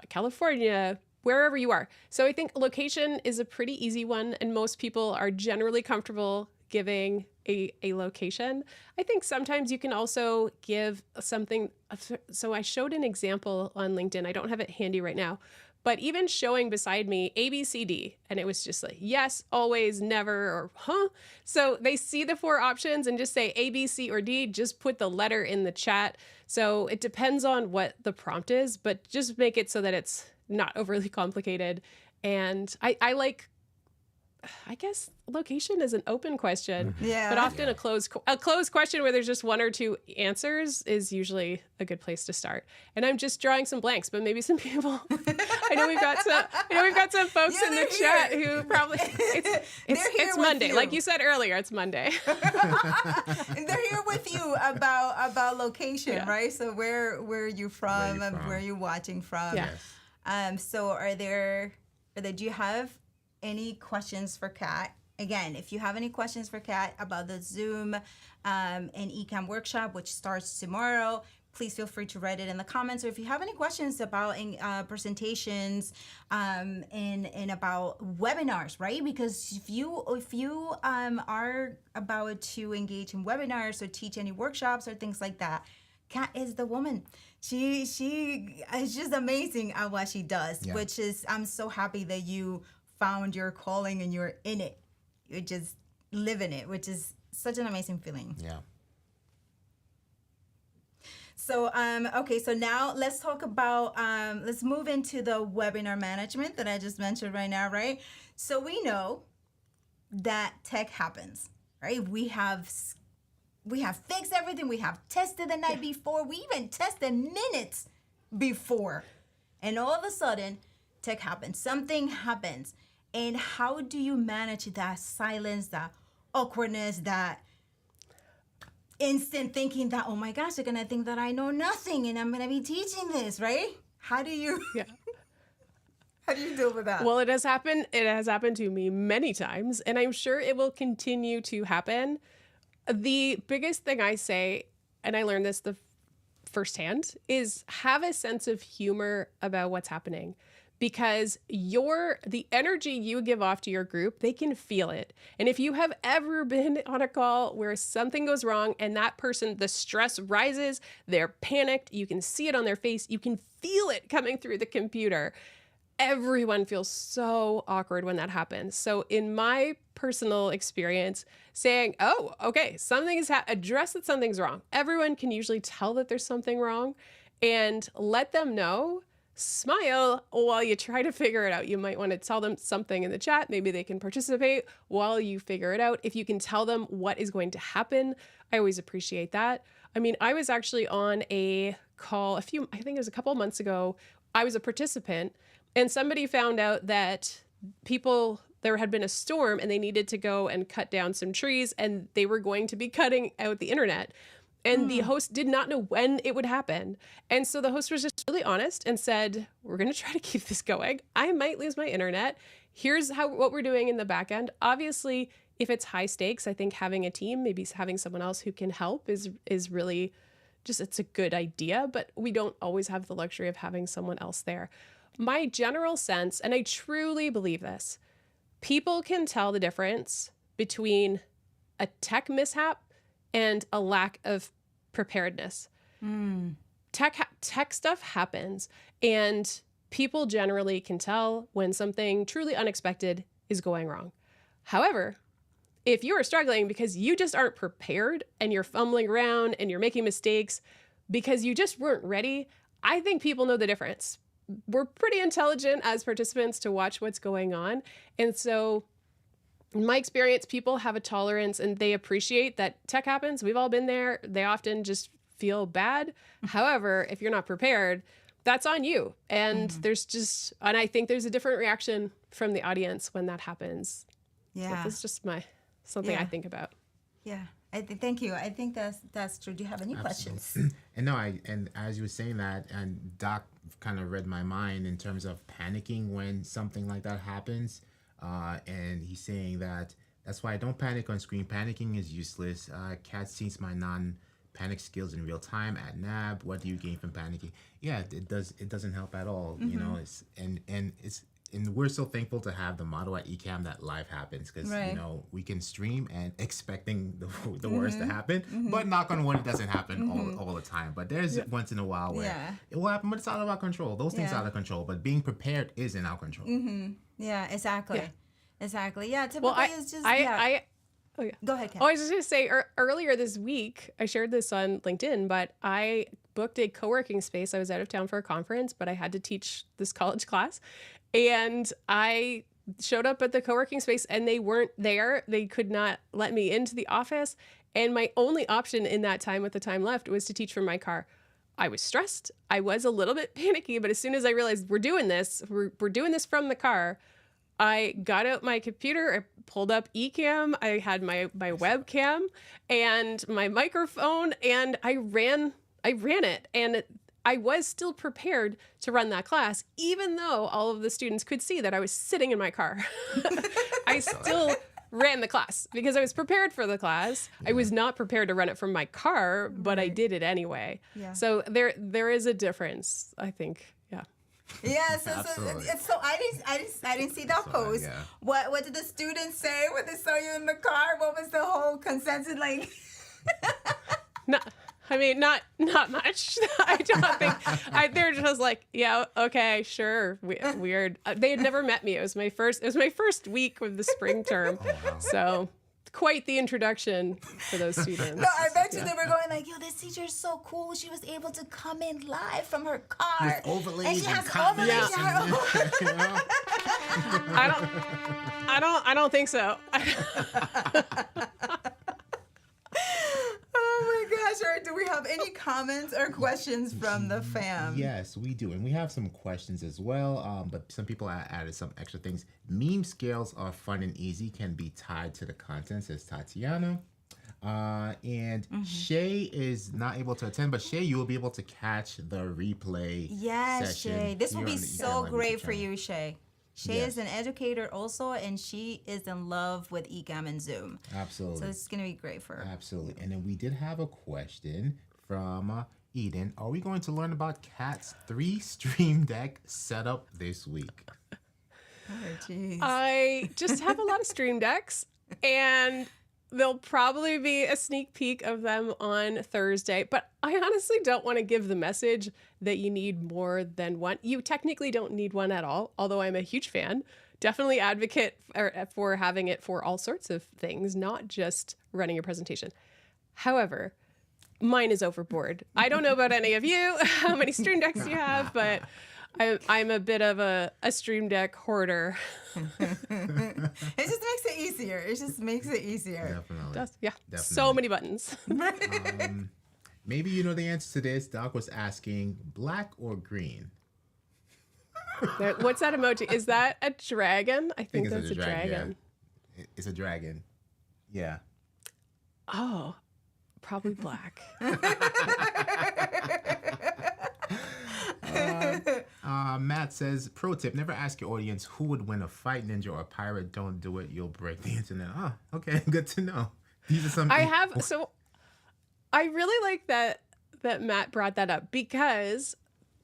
Speaker 3: California, wherever you are. So I think location is a pretty easy one, and most people are generally comfortable giving a location. I think sometimes you can also give something. So I showed an example on LinkedIn. I don't have it handy right now, but even showing beside me ABCD, and it was just like, yes, always, never, or huh? So they see the 4 options and just say A, B, C, or D, just put the letter in the chat. So it depends on what the prompt is, but just make it so that it's not overly complicated. And I guess location is an open question, but often a closed question where there's just 1 or 2 answers is usually a good place to start. And I'm just drawing some blanks, but maybe some people. I know we've got some folks in the chat who probably it's Monday,
Speaker 1: you.
Speaker 3: like you said earlier. It's Monday.
Speaker 1: And they're here with you about location, right? So where are you from? Where are you watching from?
Speaker 3: Yeah.
Speaker 1: So do you have any questions for Kat? Again, if you have any questions for Kat about the Zoom and Ecamm workshop, which starts tomorrow, please feel free to write it in the comments. Or if you have any questions about presentations and about webinars, right? Because if you are about to engage in webinars or teach any workshops or things like that, Kat is the woman. She is just amazing at what she does, which is, I'm so happy that you found your calling and you're in it. You're just living it, which is such an amazing feeling.
Speaker 2: Yeah.
Speaker 1: So, okay, so now let's talk about, let's move into the webinar management that I just mentioned right now, right? So we know that tech happens, right? We have fixed everything. We have tested the night before. We even tested minutes before. And all of a sudden, tech happens. Something happens. And how do you manage that silence, that awkwardness, that instant thinking that, oh my gosh, they're gonna think that I know nothing and I'm gonna be teaching this, right? How do you how do you deal with that?
Speaker 3: Well, it has happened. It has happened to me many times, and I'm sure it will continue to happen. The biggest thing I say, and I learned this the firsthand, is have a sense of humor about what's happening. Because the energy you give off to your group, they can feel it. And if you have ever been on a call where something goes wrong and that person, the stress rises, they're panicked, you can see it on their face, you can feel it coming through the computer. Everyone feels so awkward when that happens. So in my personal experience, saying, oh, okay, something is address that something's wrong. Everyone can usually tell that there's something wrong and let them know. Smile while you try to figure it out. You might want to tell them something in the chat. Maybe they can participate while you figure it out. If you can tell them what is going to happen, I always appreciate that. I mean, I was actually on a call I think it was a couple of months ago. I was a participant and somebody found out that there had been a storm and they needed to go and cut down some trees and they were going to be cutting out the internet. And the host did not know when it would happen. And so the host was just really honest and said, we're going to try to keep this going. I might lose my internet. Here's what we're doing in the back end. Obviously, if it's high stakes, I think having a team, maybe having someone else who can help is really just, it's a good idea, but we don't always have the luxury of having someone else there. My general sense, and I truly believe this, people can tell the difference between a tech mishap and a lack of preparedness. Tech stuff happens, and people generally can tell when something truly unexpected is going wrong. However, if you are struggling because you just aren't prepared and you're fumbling around and you're making mistakes because you just weren't ready, I think people know the difference. We're pretty intelligent as participants to watch what's going on. And so in my experience, people have a tolerance and they appreciate that tech happens. We've all been there. They often just feel bad. However, if you're not prepared, that's on you. And and I think there's a different reaction from the audience when that happens. Yeah. So that's just something I think about.
Speaker 1: Yeah. Thank you. I think that's true. Do you have any questions?
Speaker 2: And and as you were saying that, and Doc kind of read my mind in terms of panicking when something like that happens. And he's saying that's why I don't panic on screen. Panicking is useless. Cat sees my non-panic skills in real time at NAB. What do you gain from panicking? Yeah, it doesn't help at all. You know, and we're so thankful to have the motto at Ecamm that life happens, because you know, we can stream and expecting the worst to happen, but knock on wood, it doesn't happen all the time. But there's once in a while where it will happen, but it's out of our control. Those things are out of control, but being prepared is in our control.
Speaker 1: Yeah, exactly.
Speaker 3: Yeah.
Speaker 1: Exactly. Yeah, typically it's just Go ahead, Kat.
Speaker 3: Oh, I was just going to say, earlier this week, I shared this on LinkedIn, but I booked a co-working space. I was out of town for a conference, but I had to teach this college class. And I showed up at the co-working space and they weren't there. They could not let me into the office. And my only option in that time, with the time left, was to teach from my car. I was stressed. I was a little bit panicky, but as soon as I realized we're doing this from the car, I got out my computer, I pulled up Ecamm, I had my webcam and my microphone, and I ran it. And I was still prepared to run that class, even though all of the students could see that I was sitting in my car. I still ran the class because I was prepared for the class. Yeah. I was not prepared to run it from my car, but I did it anyway. Yeah. So there is a difference, I think. Yeah.
Speaker 1: Yeah, so I didn't see that post. Yeah. What did the students say when they saw you in the car? What was the whole consensus like?
Speaker 3: Not much. I don't think they're just like, yeah, okay, sure, weird. They had never met me. It was my first week of the spring term, so quite the introduction for those students.
Speaker 1: No, I bet you they were going like, yo, this teacher is so cool. She was able to come in live from her car.
Speaker 2: With overlays
Speaker 1: and she
Speaker 2: and
Speaker 1: has
Speaker 2: comments
Speaker 1: overlays to her
Speaker 2: and- you know?
Speaker 3: I don't think so.
Speaker 1: Oh my gosh. All right, do we have any comments or questions from the fam?
Speaker 2: Yes, we do. And we have some questions as well, but some people added some extra things. Meme scales are fun and easy, can be tied to the content, says Tatiana. And Shay is not able to attend, but Shay, you will be able to catch the replay
Speaker 1: Yes,
Speaker 2: session
Speaker 1: Shay. This will
Speaker 2: here
Speaker 1: be
Speaker 2: on the
Speaker 1: so
Speaker 2: Ecamm Live
Speaker 1: great
Speaker 2: YouTube
Speaker 1: for
Speaker 2: channel.
Speaker 1: you, Shay. Shay
Speaker 2: Yes.
Speaker 1: is an educator also, and she is in love with Ecamm and Zoom.
Speaker 2: Absolutely.
Speaker 1: So it's going to be great for her.
Speaker 2: Absolutely. And then we did have a question from Eden. Are we going to learn about Cat's 3 Stream Deck setup this week?
Speaker 1: Oh, jeez.
Speaker 3: I just have a lot of Stream Decks, and there'll probably be a sneak peek of them on Thursday. But I honestly don't want to give the message that you need more than one. You technically don't need one at all, although I'm a huge fan. Definitely advocate for having it for all sorts of things, not just running your presentation. However, mine is overboard. I don't know about any of you, how many Stream Decks you have, but I'm a bit of a Stream Deck hoarder.
Speaker 1: It just makes it easier. It just makes it easier.
Speaker 2: Definitely.
Speaker 3: Yeah,
Speaker 2: Definitely.
Speaker 3: so many buttons.
Speaker 2: Maybe you know the answer to this. Doc was asking black or green.
Speaker 3: What's that emoji? Is that a dragon? I think
Speaker 2: it's
Speaker 3: that's a dragon.
Speaker 2: Yeah. It's a dragon. Yeah.
Speaker 3: Oh, probably black.
Speaker 2: Matt says, pro tip, never ask your audience who would win a fight, ninja or a pirate. Don't do it. You'll break the internet. Oh, okay. Good to know. These are some...
Speaker 3: I really like that Matt brought that up, because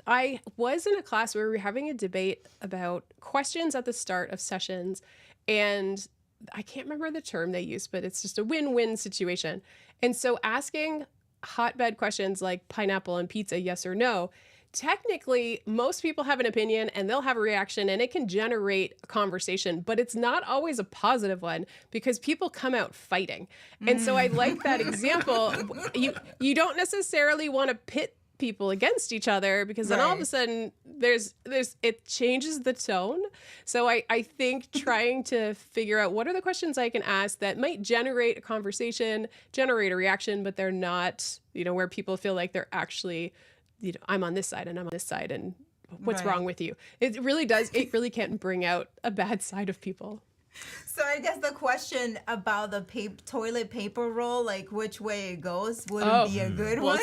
Speaker 3: I was in a class where we were having a debate about questions at the start of sessions, and I can't remember the term they used, but it's just a win-win situation. And so asking hotbed questions like pineapple and pizza, yes or no, technically most people have an opinion and they'll have a reaction and it can generate a conversation, but it's not always a positive one because people come out fighting. And so I like that example. You don't necessarily want to pit people against each other, because then all of a sudden it changes the tone. So I think trying to figure out what are the questions I can ask that might generate a conversation, generate a reaction, but they're not, where people feel like they're actually, I'm on this side and I'm on this side and what's wrong with you? It really can bring out a bad side of people.
Speaker 1: So I guess the question about the toilet paper roll, like which way it goes, wouldn't be a good one.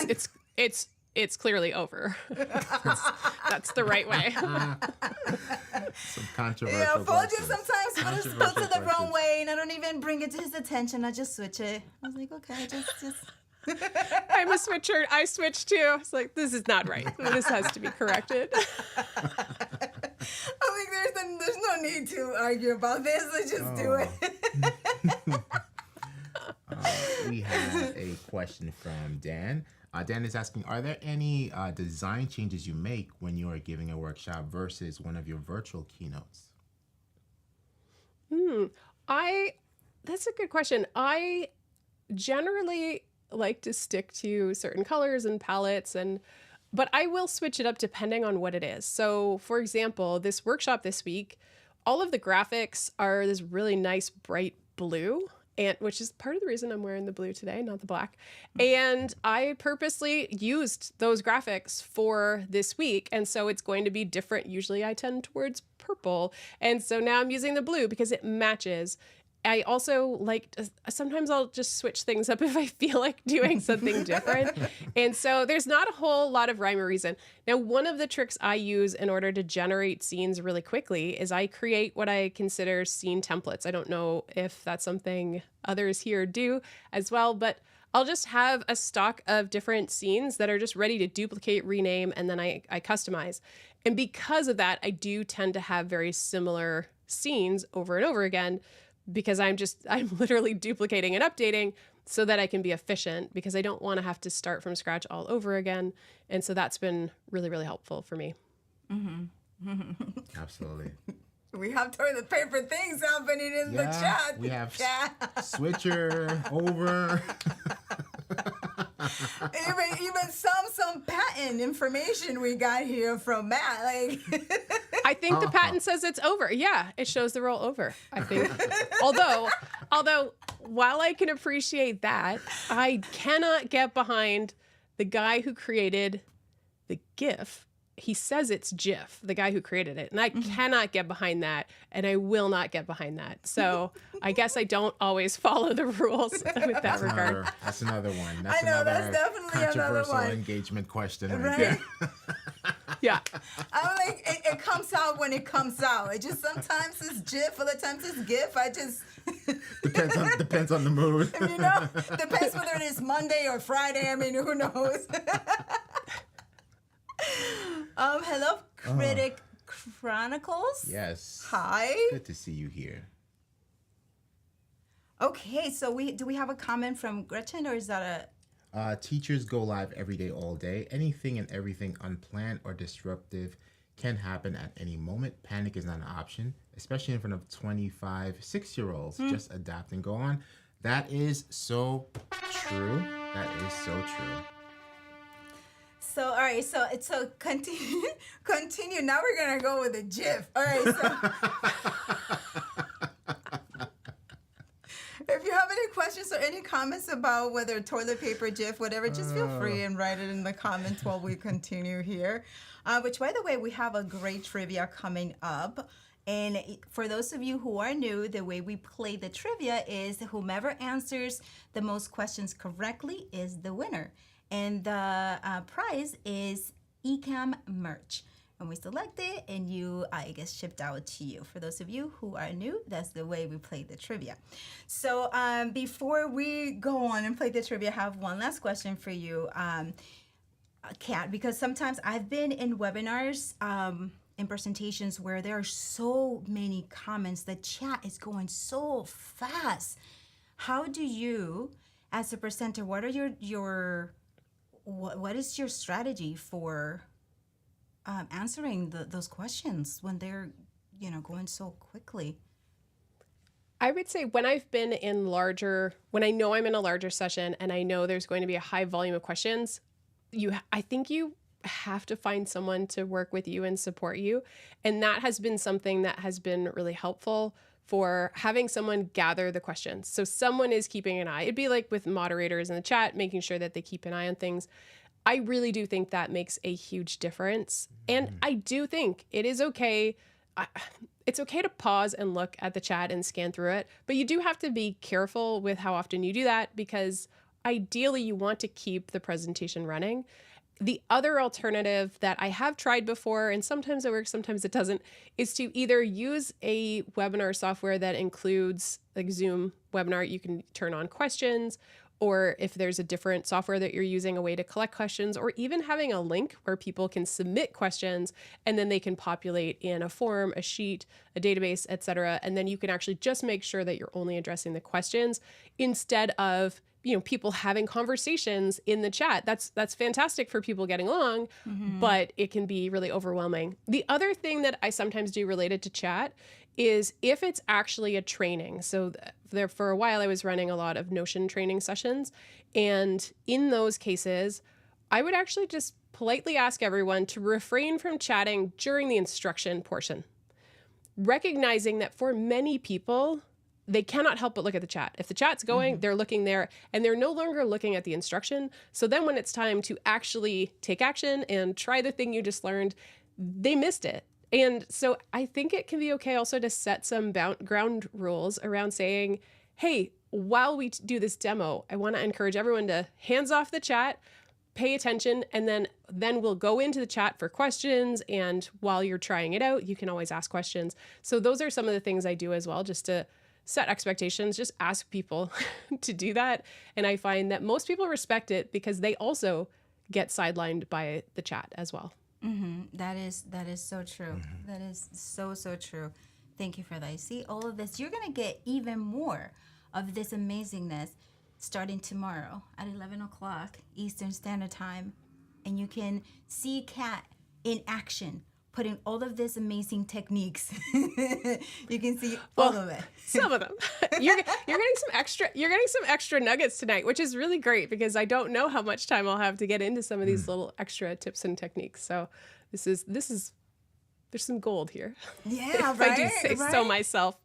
Speaker 3: It's clearly over. That's the right way.
Speaker 2: Some controversial
Speaker 1: Yeah, Fulgent
Speaker 2: questions.
Speaker 1: sometimes puts it the wrong way, and I don't even bring it to his attention. I just switch it. I was like, okay, just.
Speaker 3: I'm a switcher. I switched too. It's like, this is not right. This has to be corrected.
Speaker 1: I think there's no need to argue about this. Let's just do it.
Speaker 2: We have a question from Dan. Dan is asking, are there any design changes you make when you are giving a workshop versus one of your virtual keynotes?
Speaker 3: That's a good question. I generally like to stick to certain colors and palettes, but I will switch it up depending on what it is. So for example, this workshop this week, all of the graphics are this really nice bright blue, and which is part of the reason I'm wearing the blue today, not the black. And I purposely used those graphics for this week. And so it's going to be different. Usually I tend towards purple. And so now I'm using the blue because it matches. I also sometimes I'll just switch things up if I feel like doing something different. And so there's not a whole lot of rhyme or reason. Now, one of the tricks I use in order to generate scenes really quickly is I create what I consider scene templates. I don't know if that's something others here do as well, but I'll just have a stock of different scenes that are just ready to duplicate, rename, and then I customize. And because of that, I do tend to have very similar scenes over and over again, because I'm literally duplicating and updating so that I can be efficient, because I don't want to have to start from scratch all over again. And so that's been really, really helpful for me.
Speaker 2: Absolutely.
Speaker 1: We have toilet paper things happening in the chat.
Speaker 2: We have
Speaker 1: Cat.
Speaker 2: switcher over.
Speaker 1: even some patent information we got here from Matt. Like,
Speaker 3: I think the patent says it's over. Yeah, it shows the roll over. I think. although while I can appreciate that, I cannot get behind the guy who created the GIF. He says it's GIF, the guy who created it. And I cannot get behind that. And I will not get behind that. So I guess I don't always follow the rules with that regard.
Speaker 2: That's another one.
Speaker 1: I know, that's definitely another
Speaker 2: controversial
Speaker 1: one.
Speaker 2: engagement question
Speaker 1: Right?
Speaker 2: there.
Speaker 3: Yeah.
Speaker 1: I'm like, it comes out when it comes out. It just sometimes it's GIF, other times it's GIF. I just
Speaker 2: Depends on the mood.
Speaker 1: depends whether it is Monday or Friday. I mean, who knows? Hello, Critic Chronicles.
Speaker 2: Yes.
Speaker 1: Hi.
Speaker 2: Good to see you here.
Speaker 1: Okay, so do we have a comment from Gretchen, or is that
Speaker 2: Teachers go live every day, all day. Anything and everything unplanned or disruptive can happen at any moment. Panic is not an option, especially in front of 25 6-year-olds. Just adapt and go on. That is so true. That is so true.
Speaker 1: So, all right, so continue. Now we're going to go with a GIF. All right, so if you have any questions or any comments about whether toilet paper, GIF, whatever, just feel free and write it in the comments while we continue here. Which, by the way, we have a great trivia coming up. And for those of you who are new, the way we play the trivia is whomever answers the most questions correctly is the winner. And the prize is Ecamm merch. And we select it and it gets shipped out to you. For those of you who are new, that's the way we play the trivia. So before we go on and play the trivia, I have one last question for you, Kat, because sometimes I've been in webinars, in presentations where there are so many comments, the chat is going so fast. How do you, as a presenter, what are what is your strategy for answering those questions when they're going so quickly?
Speaker 3: I would say when I know I'm in a larger session and I know there's going to be a high volume of questions, I think you have to find someone to work with you and support you. And that has been something that has been really helpful for having someone gather the questions. So someone is keeping an eye. It'd be like with moderators in the chat, making sure that they keep an eye on things. I really do think that makes a huge difference. And I do think it is okay. It's okay to pause and look at the chat and scan through it, but you do have to be careful with how often you do that, because ideally you want to keep the presentation running. The other alternative that I have tried before, and sometimes it works, sometimes it doesn't, is to either use a webinar software that includes, like Zoom webinar, you can turn on questions, or if there's a different software that you're using, a way to collect questions, or even having a link where people can submit questions and then they can populate in a form, a sheet, a database, etc. And then you can actually just make sure that you're only addressing the questions instead of people having conversations in the chat. That's fantastic for people getting along, but it can be really overwhelming. The other thing that I sometimes do related to chat is if it's actually a training. So there for a while I was running a lot of Notion training sessions, and in those cases, I would actually just politely ask everyone to refrain from chatting during the instruction portion, recognizing that for many people, they cannot help but look at the chat. If the chat's going, they're looking there and they're no longer looking at the instruction. So then when it's time to actually take action and try the thing you just learned, they missed it. And so I think it can be okay also to set some ground rules around saying, hey, while we do this demo, I want to encourage everyone to hands off the chat, pay attention, and then we'll go into the chat for questions. And while you're trying it out, you can always ask questions. So those are some of the things I do as well, just to set expectations, just ask people to do that. And I find that most people respect it because they also get sidelined by the chat as well.
Speaker 1: That is so true. That is so true. Thank you for that. You see, all of this, you're going to get even more of this amazingness starting tomorrow at 11 o'clock Eastern Standard Time. And you can see Kat in action, putting all of these amazing techniques. You can see all of it.
Speaker 3: Some of them. You're getting some extra nuggets tonight, which is really great because I don't know how much time I'll have to get into some of these little extra tips and techniques. So this is there's some gold here.
Speaker 1: Yeah,
Speaker 3: if
Speaker 1: right.
Speaker 3: I do say so myself.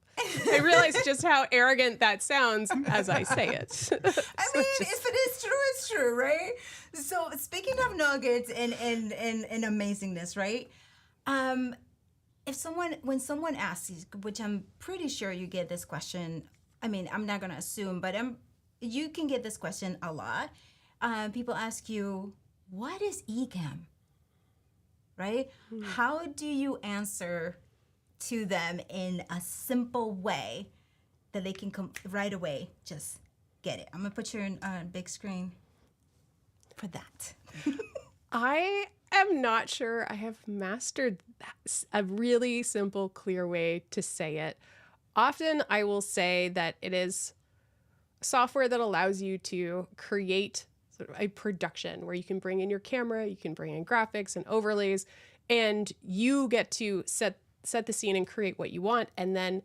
Speaker 3: I realize just how arrogant that sounds as I say it.
Speaker 1: I mean, if it is true, it's true, right? So speaking of nuggets and amazingness, right? When someone asks you, which I'm pretty sure you get this question, I mean, I'm not gonna assume, but you can get this question a lot. People ask you, what is Ecamm? Right? How do you answer to them in a simple way that they can right away just get it? I'm gonna put you on big screen for that.
Speaker 3: I am not sure I have mastered a really simple, clear way to say it. Often I will say that it is software that allows you to create sort of a production where you can bring in your camera, you can bring in graphics and overlays, and you get to set the scene and create what you want, and then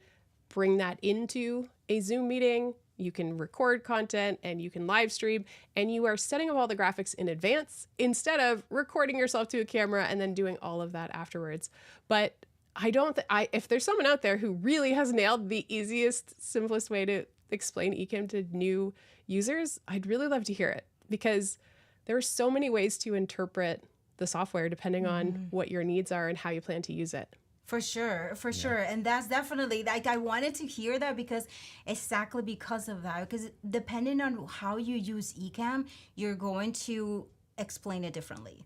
Speaker 3: bring that into a Zoom meeting. You can record content and you can live stream, and you are setting up all the graphics in advance instead of recording yourself to a camera and then doing all of that afterwards. But if there's someone out there who really has nailed the easiest, simplest way to explain Ecamm to new users, I'd really love to hear it, because there are so many ways to interpret the software depending on what your needs are and how you plan to use it.
Speaker 1: For sure. And that's definitely, like, I wanted to hear that because of that. Because depending on how you use Ecamm, you're going to explain it differently,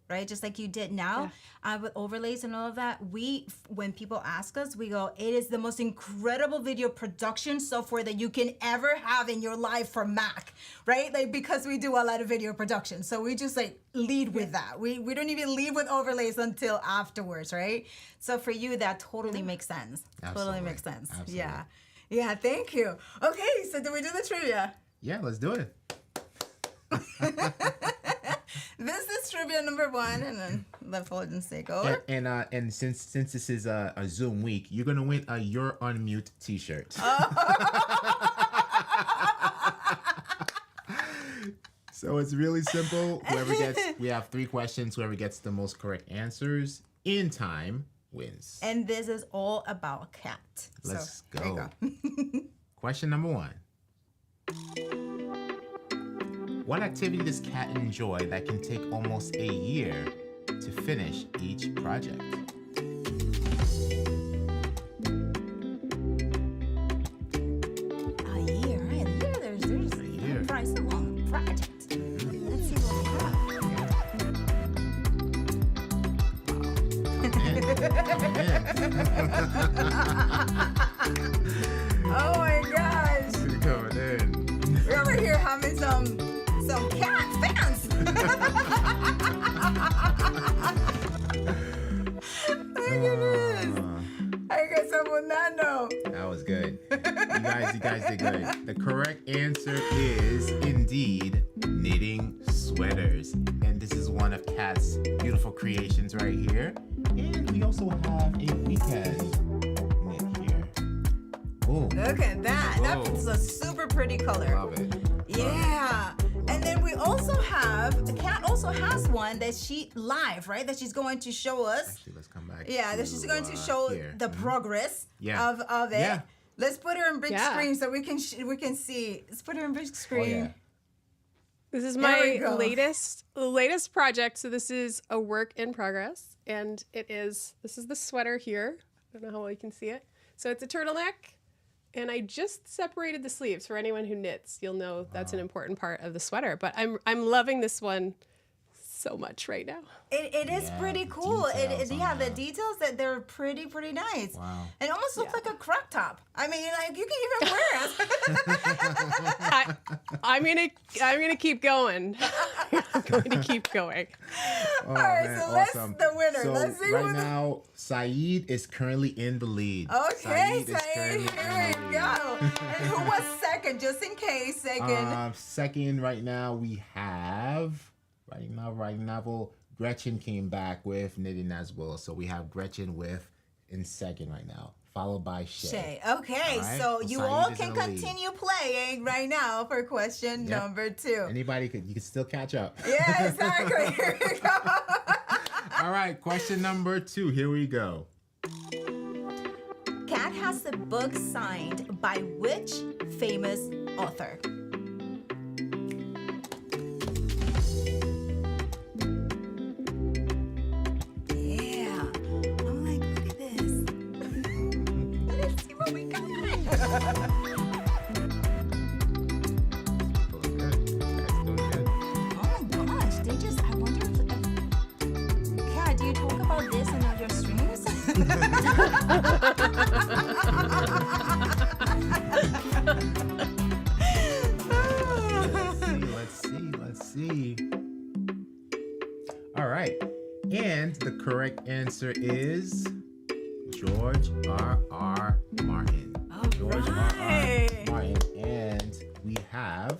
Speaker 1: right? Just like you did now with overlays and all of that. When people ask us, we go, it is the most incredible video production software that you can ever have in your life for Mac, right? Like, because we do a lot of video production. So we just like lead with that. We don't even lead with overlays until afterwards, right? So for you, that totally makes sense.
Speaker 2: Absolutely.
Speaker 1: Totally makes sense.
Speaker 2: Absolutely.
Speaker 1: Yeah. Yeah, thank you. Okay, so do we do the trivia?
Speaker 2: Yeah, let's do it.
Speaker 1: This is trivia number 1, and then let Fullerton's take over.
Speaker 2: And since this is a Zoom week, you're gonna win a You're on Mute T-shirt. So it's really simple. We have 3 questions. Whoever gets the most correct answers in time wins.
Speaker 1: And this is all about Cat.
Speaker 2: Let's
Speaker 1: go.
Speaker 2: go. Question number 1. What activity does Cat enjoy that can take almost a year to finish each project?
Speaker 1: A year, right? There's
Speaker 2: A year.
Speaker 1: Price a long project. Let's see what we have. Oh my gosh.
Speaker 2: Going in.
Speaker 1: We're over here having some Cat fans. My goodness. I guess I will not know.
Speaker 2: That was good. You guys did good. The correct answer is indeed knitting sweaters. And this is one of Cat's beautiful creations right here. And we also have a weekend knit here. Ooh.
Speaker 1: Look at that. That's a super pretty color.
Speaker 2: Love it.
Speaker 1: Yeah. And then we also have, Cat also has one that she live, right? That she's going to show us.
Speaker 2: Actually, let's come back.
Speaker 1: Yeah, that she's going to show
Speaker 2: here.
Speaker 1: the progress
Speaker 2: Yeah.
Speaker 1: of it.
Speaker 2: Yeah.
Speaker 1: Let's put her in big screen so we can see. Let's put her in big screen.
Speaker 2: Oh, yeah.
Speaker 3: This is
Speaker 1: There we
Speaker 3: my
Speaker 1: go.
Speaker 3: latest project. So this is a work in progress, and this is the sweater here. I don't know how well you can see it. So it's a turtleneck, and I just separated the sleeves. For anyone who knits, you'll know that's an important part of the sweater. But I'm loving this one so much right now.
Speaker 1: It is
Speaker 2: Yeah,
Speaker 1: pretty
Speaker 2: the
Speaker 1: cool.
Speaker 2: details on
Speaker 1: The
Speaker 2: that.
Speaker 1: details that they're pretty nice.
Speaker 2: Wow.
Speaker 1: It almost looks like a crop top. I mean, like you can even wear it.
Speaker 3: I'm gonna keep going. I'm going to keep going.
Speaker 2: Oh,
Speaker 1: All right,
Speaker 2: man,
Speaker 1: so let's
Speaker 2: awesome.
Speaker 1: the winner.
Speaker 2: So
Speaker 1: Let's see
Speaker 2: right
Speaker 1: who
Speaker 2: now, Saeed is currently in the lead.
Speaker 1: Okay,
Speaker 2: Saeed is
Speaker 1: Saeed,
Speaker 2: currently
Speaker 1: here
Speaker 2: in
Speaker 1: we
Speaker 2: the lead.
Speaker 1: go. And who was second, just in case? Second.
Speaker 2: Second right now we have writing novel Gretchen came back with knitting as well. So we have Gretchen with in second right now, followed by Shay.
Speaker 1: Shay. Okay,
Speaker 2: All right?
Speaker 1: so you all
Speaker 2: Saeed is
Speaker 1: can
Speaker 2: in the lead.
Speaker 1: continue playing right now for question
Speaker 2: Yep.
Speaker 1: number 2.
Speaker 2: You can still catch up.
Speaker 1: Yeah, exactly. Here we go.
Speaker 2: All right, question number 2. Here we go.
Speaker 1: Cat has the book signed by which famous author? Yeah. I'm like, look at this. Let's see what we got.
Speaker 2: Doing good. Guys doing good.
Speaker 1: Oh my gosh, they just, I wonder if Kat, do you talk about this on all your streams?
Speaker 2: Let's see. All right. And the correct answer is George R.R. Martin.
Speaker 1: All
Speaker 2: George
Speaker 1: right.
Speaker 2: R.R. Martin. And we have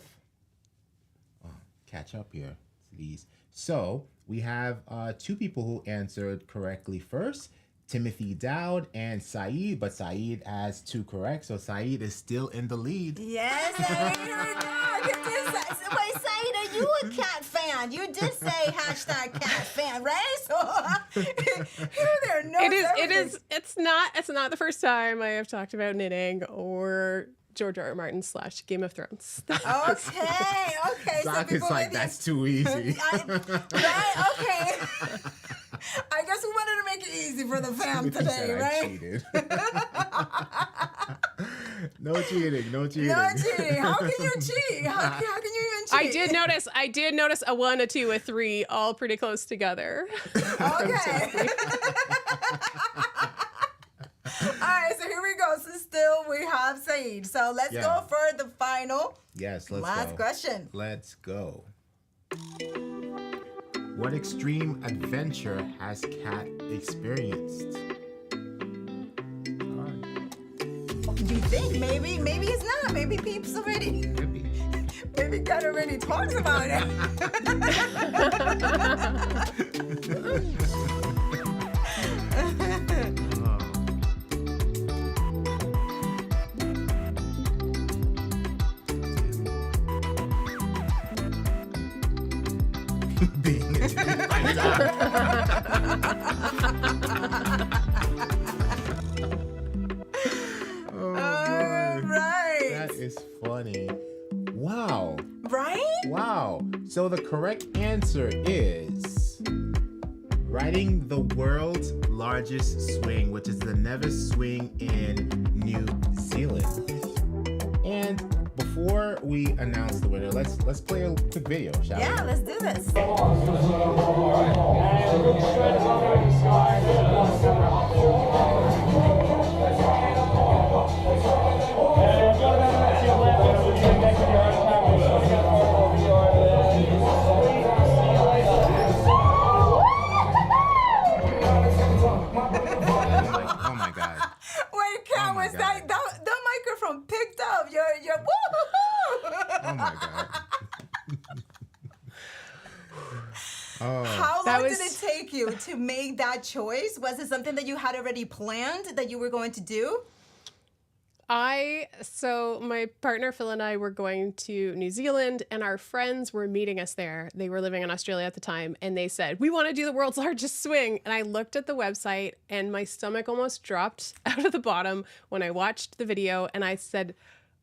Speaker 2: catch up here to these. So we have 2 people who answered correctly first. Timothy Dowd and Saeed, but Saeed has 2 correct, so Saeed is still in the lead.
Speaker 1: Yes, Saeed, here we go. Wait, Saeed, are you a Cat fan? You did say hashtag Cat fan, right? So there are no.
Speaker 3: It's not the first time I have talked about knitting or George R. R. Martin / Game of Thrones.
Speaker 1: Okay.
Speaker 2: Doc is like, that's too easy.
Speaker 1: Right? Okay. I guess we wanted to make it easy for the fam
Speaker 2: Timothy
Speaker 1: today,
Speaker 2: said I
Speaker 1: right?
Speaker 2: cheated. No cheating.
Speaker 1: No cheating. How can you cheat? How can you even cheat?
Speaker 3: I did notice a 1, a 2, a 3, all pretty close together.
Speaker 1: Okay. All right, so here we go. So still we have Saeed. So let's go for the final.
Speaker 2: Yes, let's
Speaker 1: last
Speaker 2: go.
Speaker 1: question.
Speaker 2: Let's go. What extreme adventure has Cat experienced? All right.
Speaker 1: Do you think maybe it's not? Maybe Peeps already.
Speaker 2: Could be.
Speaker 1: Maybe Cat already talks about it.
Speaker 2: Being interviewed by
Speaker 1: All right.
Speaker 2: That is funny. Wow.
Speaker 1: Right?
Speaker 2: Wow. So the correct answer is riding the world's largest swing, which is the Nevis swing in New Zealand. And before we announce the winner, let's play a quick video, shall we?
Speaker 1: Yeah, let's do this.
Speaker 2: Oh my God.
Speaker 1: Wait, Cat,
Speaker 2: Oh my
Speaker 1: was
Speaker 2: God.
Speaker 1: that microphone picked up your woo-hoo-hoo.
Speaker 2: Oh my God. Oh.
Speaker 1: How
Speaker 3: That
Speaker 1: long
Speaker 3: was-
Speaker 1: did it take you to make that choice? Was it something that you had already planned that you were going to do?
Speaker 3: So my partner Phil and I were going to New Zealand, and our friends were meeting us there. They were living in Australia at the time, and they said, "We want to do the world's largest swing." And I looked at the website, and my stomach almost dropped out of the bottom when I watched the video, and I said,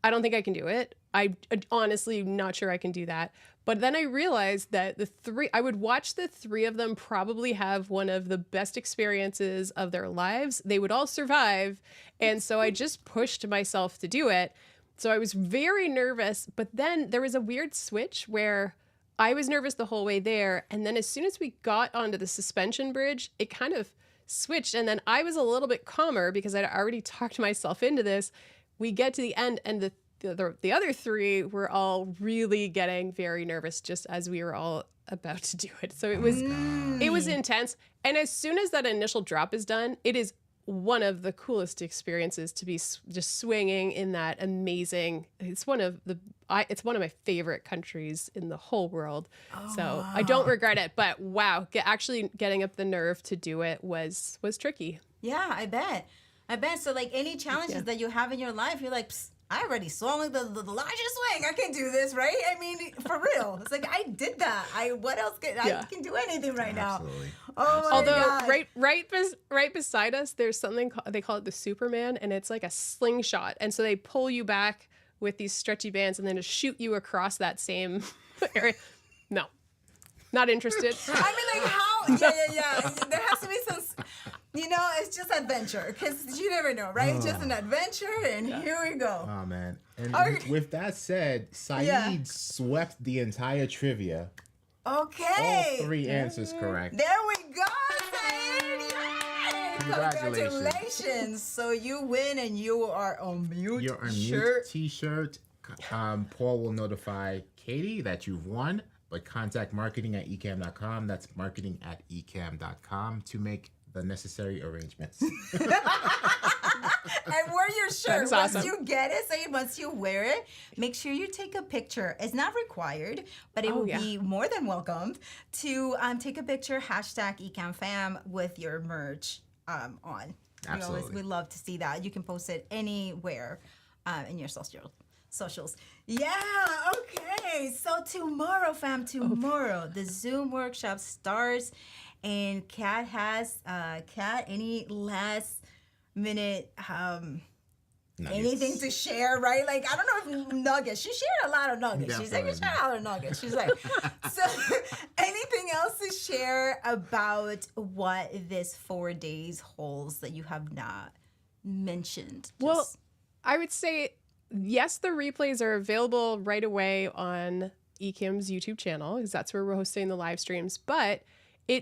Speaker 3: "I don't think I can do it. I honestly not sure I can do that." But then I realized that I would watch the 3 of them probably have one of the best experiences of their lives. They would all survive. And so I just pushed myself to do it. So I was very nervous, but then there was a weird switch where I was nervous the whole way there. And then as soon as we got onto the suspension bridge, it kind of switched. And then I was a little bit calmer because I'd already talked myself into this. We get to the end, and the other 3 were all really getting very nervous just as we were all about to do it. So it was intense. And as soon as that initial drop is done, it is one of the coolest experiences to be just swinging in that amazing. It's one of my favorite countries in the whole world. So I don't regret it. But wow, actually getting up the nerve to do it was tricky.
Speaker 1: Yeah, I bet. So like any challenges that you have in your life, you're like, psst, I already swung the largest swing. I can do this, right? I mean, for real. It's like I did that. What else I can do anything right
Speaker 2: Absolutely.
Speaker 1: now. Oh my
Speaker 3: Although
Speaker 1: God.
Speaker 3: right beside us, there's something they call it the Superman, and it's like a slingshot, and so they pull you back with these stretchy bands, and then just shoot you across that same area. No, not interested.
Speaker 1: I mean, like how? Yeah. There has to be some. It's just adventure because you never know, right? It's just an adventure, and here we go.
Speaker 2: Oh man! And with that said, Saeed swept the entire trivia.
Speaker 1: Okay.
Speaker 2: All 3 answers correct.
Speaker 1: There we go, Saeed! Yay! Congratulations! So you win, and you are on mute.
Speaker 2: You're on
Speaker 1: shirt.
Speaker 2: mute T-shirt. Paul will notify Katie that you've won, but contact marketing@ecamm.com. That's marketing@ecamm.com to make the necessary arrangements.
Speaker 1: And wear your shirt.
Speaker 3: That's awesome.
Speaker 1: Once you get it, say once you wear it, make sure you take a picture. It's not required, but it will be more than welcomed to take a picture, #EcammFam with your merch on.
Speaker 2: Absolutely.
Speaker 1: We love to see that. You can post it anywhere in your socials. Yeah, okay. So tomorrow, fam, the Zoom workshop starts. And Kat has, any last minute anything to share, right? Like, I don't know if nuggets. She shared a lot of nuggets. She's like, you shared a lot of nuggets. She's like, so anything else to share about what this 4 days holds that you have not mentioned?
Speaker 3: Well, I would say, yes, the replays are available right away on Ecamm's YouTube channel, because that's where we're hosting the live streams. But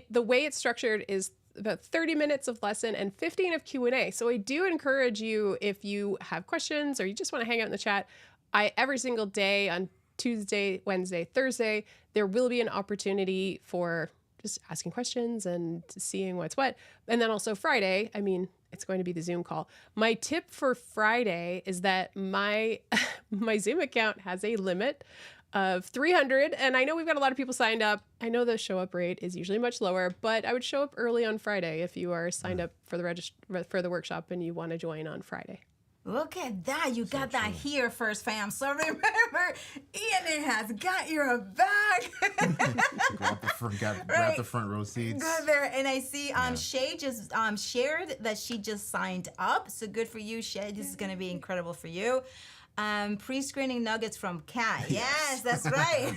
Speaker 3: the way it's structured is about 30 minutes of lesson and 15 of Q&A. So I do encourage you, if you have questions or you just want to hang out in the chat, every single day on Tuesday, Wednesday, Thursday, there will be an opportunity for just asking questions and seeing what's what. And then also Friday, it's going to be the Zoom call. My tip for Friday is that my Zoom account has a limit of 300, and I know we've got a lot of people signed up. I know the show up rate is usually much lower, but I would show up early on Friday if you are signed up for the workshop and you want to join on Friday.
Speaker 1: Look at that. You got that here first, fam. So remember, Ian has got your back.
Speaker 2: grab the front row seats.
Speaker 1: Go there. And I see Shay just shared that she just signed up. So good for you, Shay. This is going to be incredible for you. Pre-screening nuggets from Kat. Yes, that's right.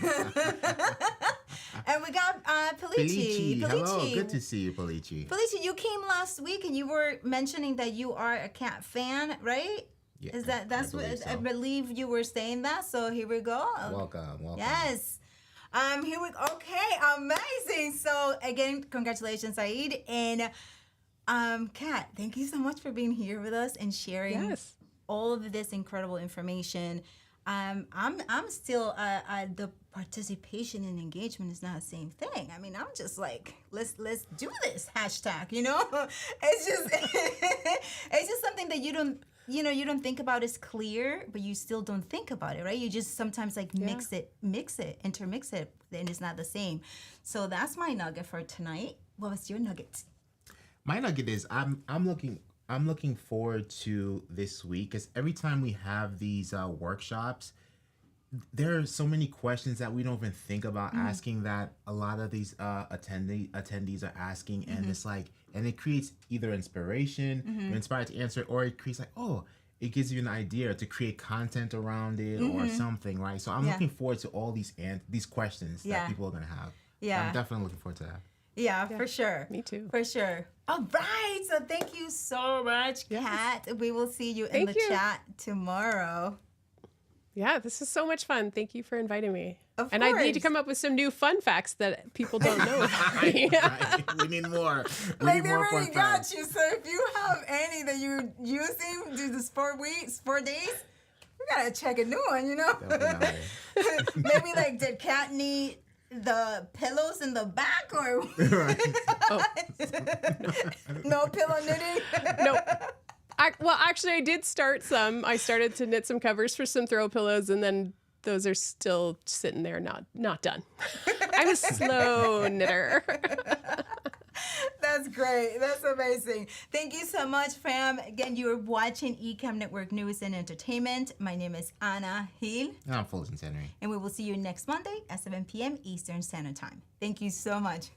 Speaker 1: And we got Palici.
Speaker 2: Hello, good to see you, Palici.
Speaker 1: Palici, you came last week and you were mentioning that you are a Cat fan, right?
Speaker 2: Yeah,
Speaker 1: That's what
Speaker 2: so.
Speaker 1: I believe you were saying that. So here we go.
Speaker 2: Welcome.
Speaker 1: Yes. Here we go. Okay, amazing. So again, congratulations, Saeed. And Kat, thank you so much for being here with us and sharing all of this incredible information. I'm still the participation and engagement is not the same thing. I'm just like, let's do this hashtag. It's just it's just something that you don't think about is clear, but you still don't think about it, right? You just sometimes intermix it, and it's not the same. So that's my nugget for tonight. What was your nugget?
Speaker 2: My nugget is I'm looking forward to this week, because every time we have these workshops, there are so many questions that we don't even think about asking that a lot of these attendees are asking, and it's like, and it creates either inspiration, you're inspired to answer, or it creates it gives you an idea to create content around it or something, right? So I'm looking forward to all these questions that people are gonna have. Yeah, I'm definitely looking forward to that.
Speaker 1: Yeah, for sure.
Speaker 3: Me too.
Speaker 1: For sure. All right. So thank you so much, Kat. We will see you in the chat tomorrow.
Speaker 3: Yeah, this is so much fun. Thank you for inviting me.
Speaker 1: Of
Speaker 3: and
Speaker 1: course.
Speaker 3: I need to come up with some new fun facts that people don't know about me.
Speaker 2: Right. We need more.
Speaker 1: They already got you. So if you have any that you're using do this 4 days, we gotta check a new one. Maybe did Kat need the pillows in the back, or
Speaker 3: Oh,
Speaker 1: no pillow knitting?
Speaker 3: no. Well, actually, I did start some. I started to knit some covers for some throw pillows, and then those are still sitting there, not done. I'm a slow knitter.
Speaker 1: That's great. That's amazing. Thank you so much, fam. Again, you are watching Ecamm Network News and Entertainment. My name is Anna Hill,
Speaker 2: And I'm Fulton Henry.
Speaker 1: and we will see you next Monday at 7 p.m. Eastern Standard Time. Thank you so much.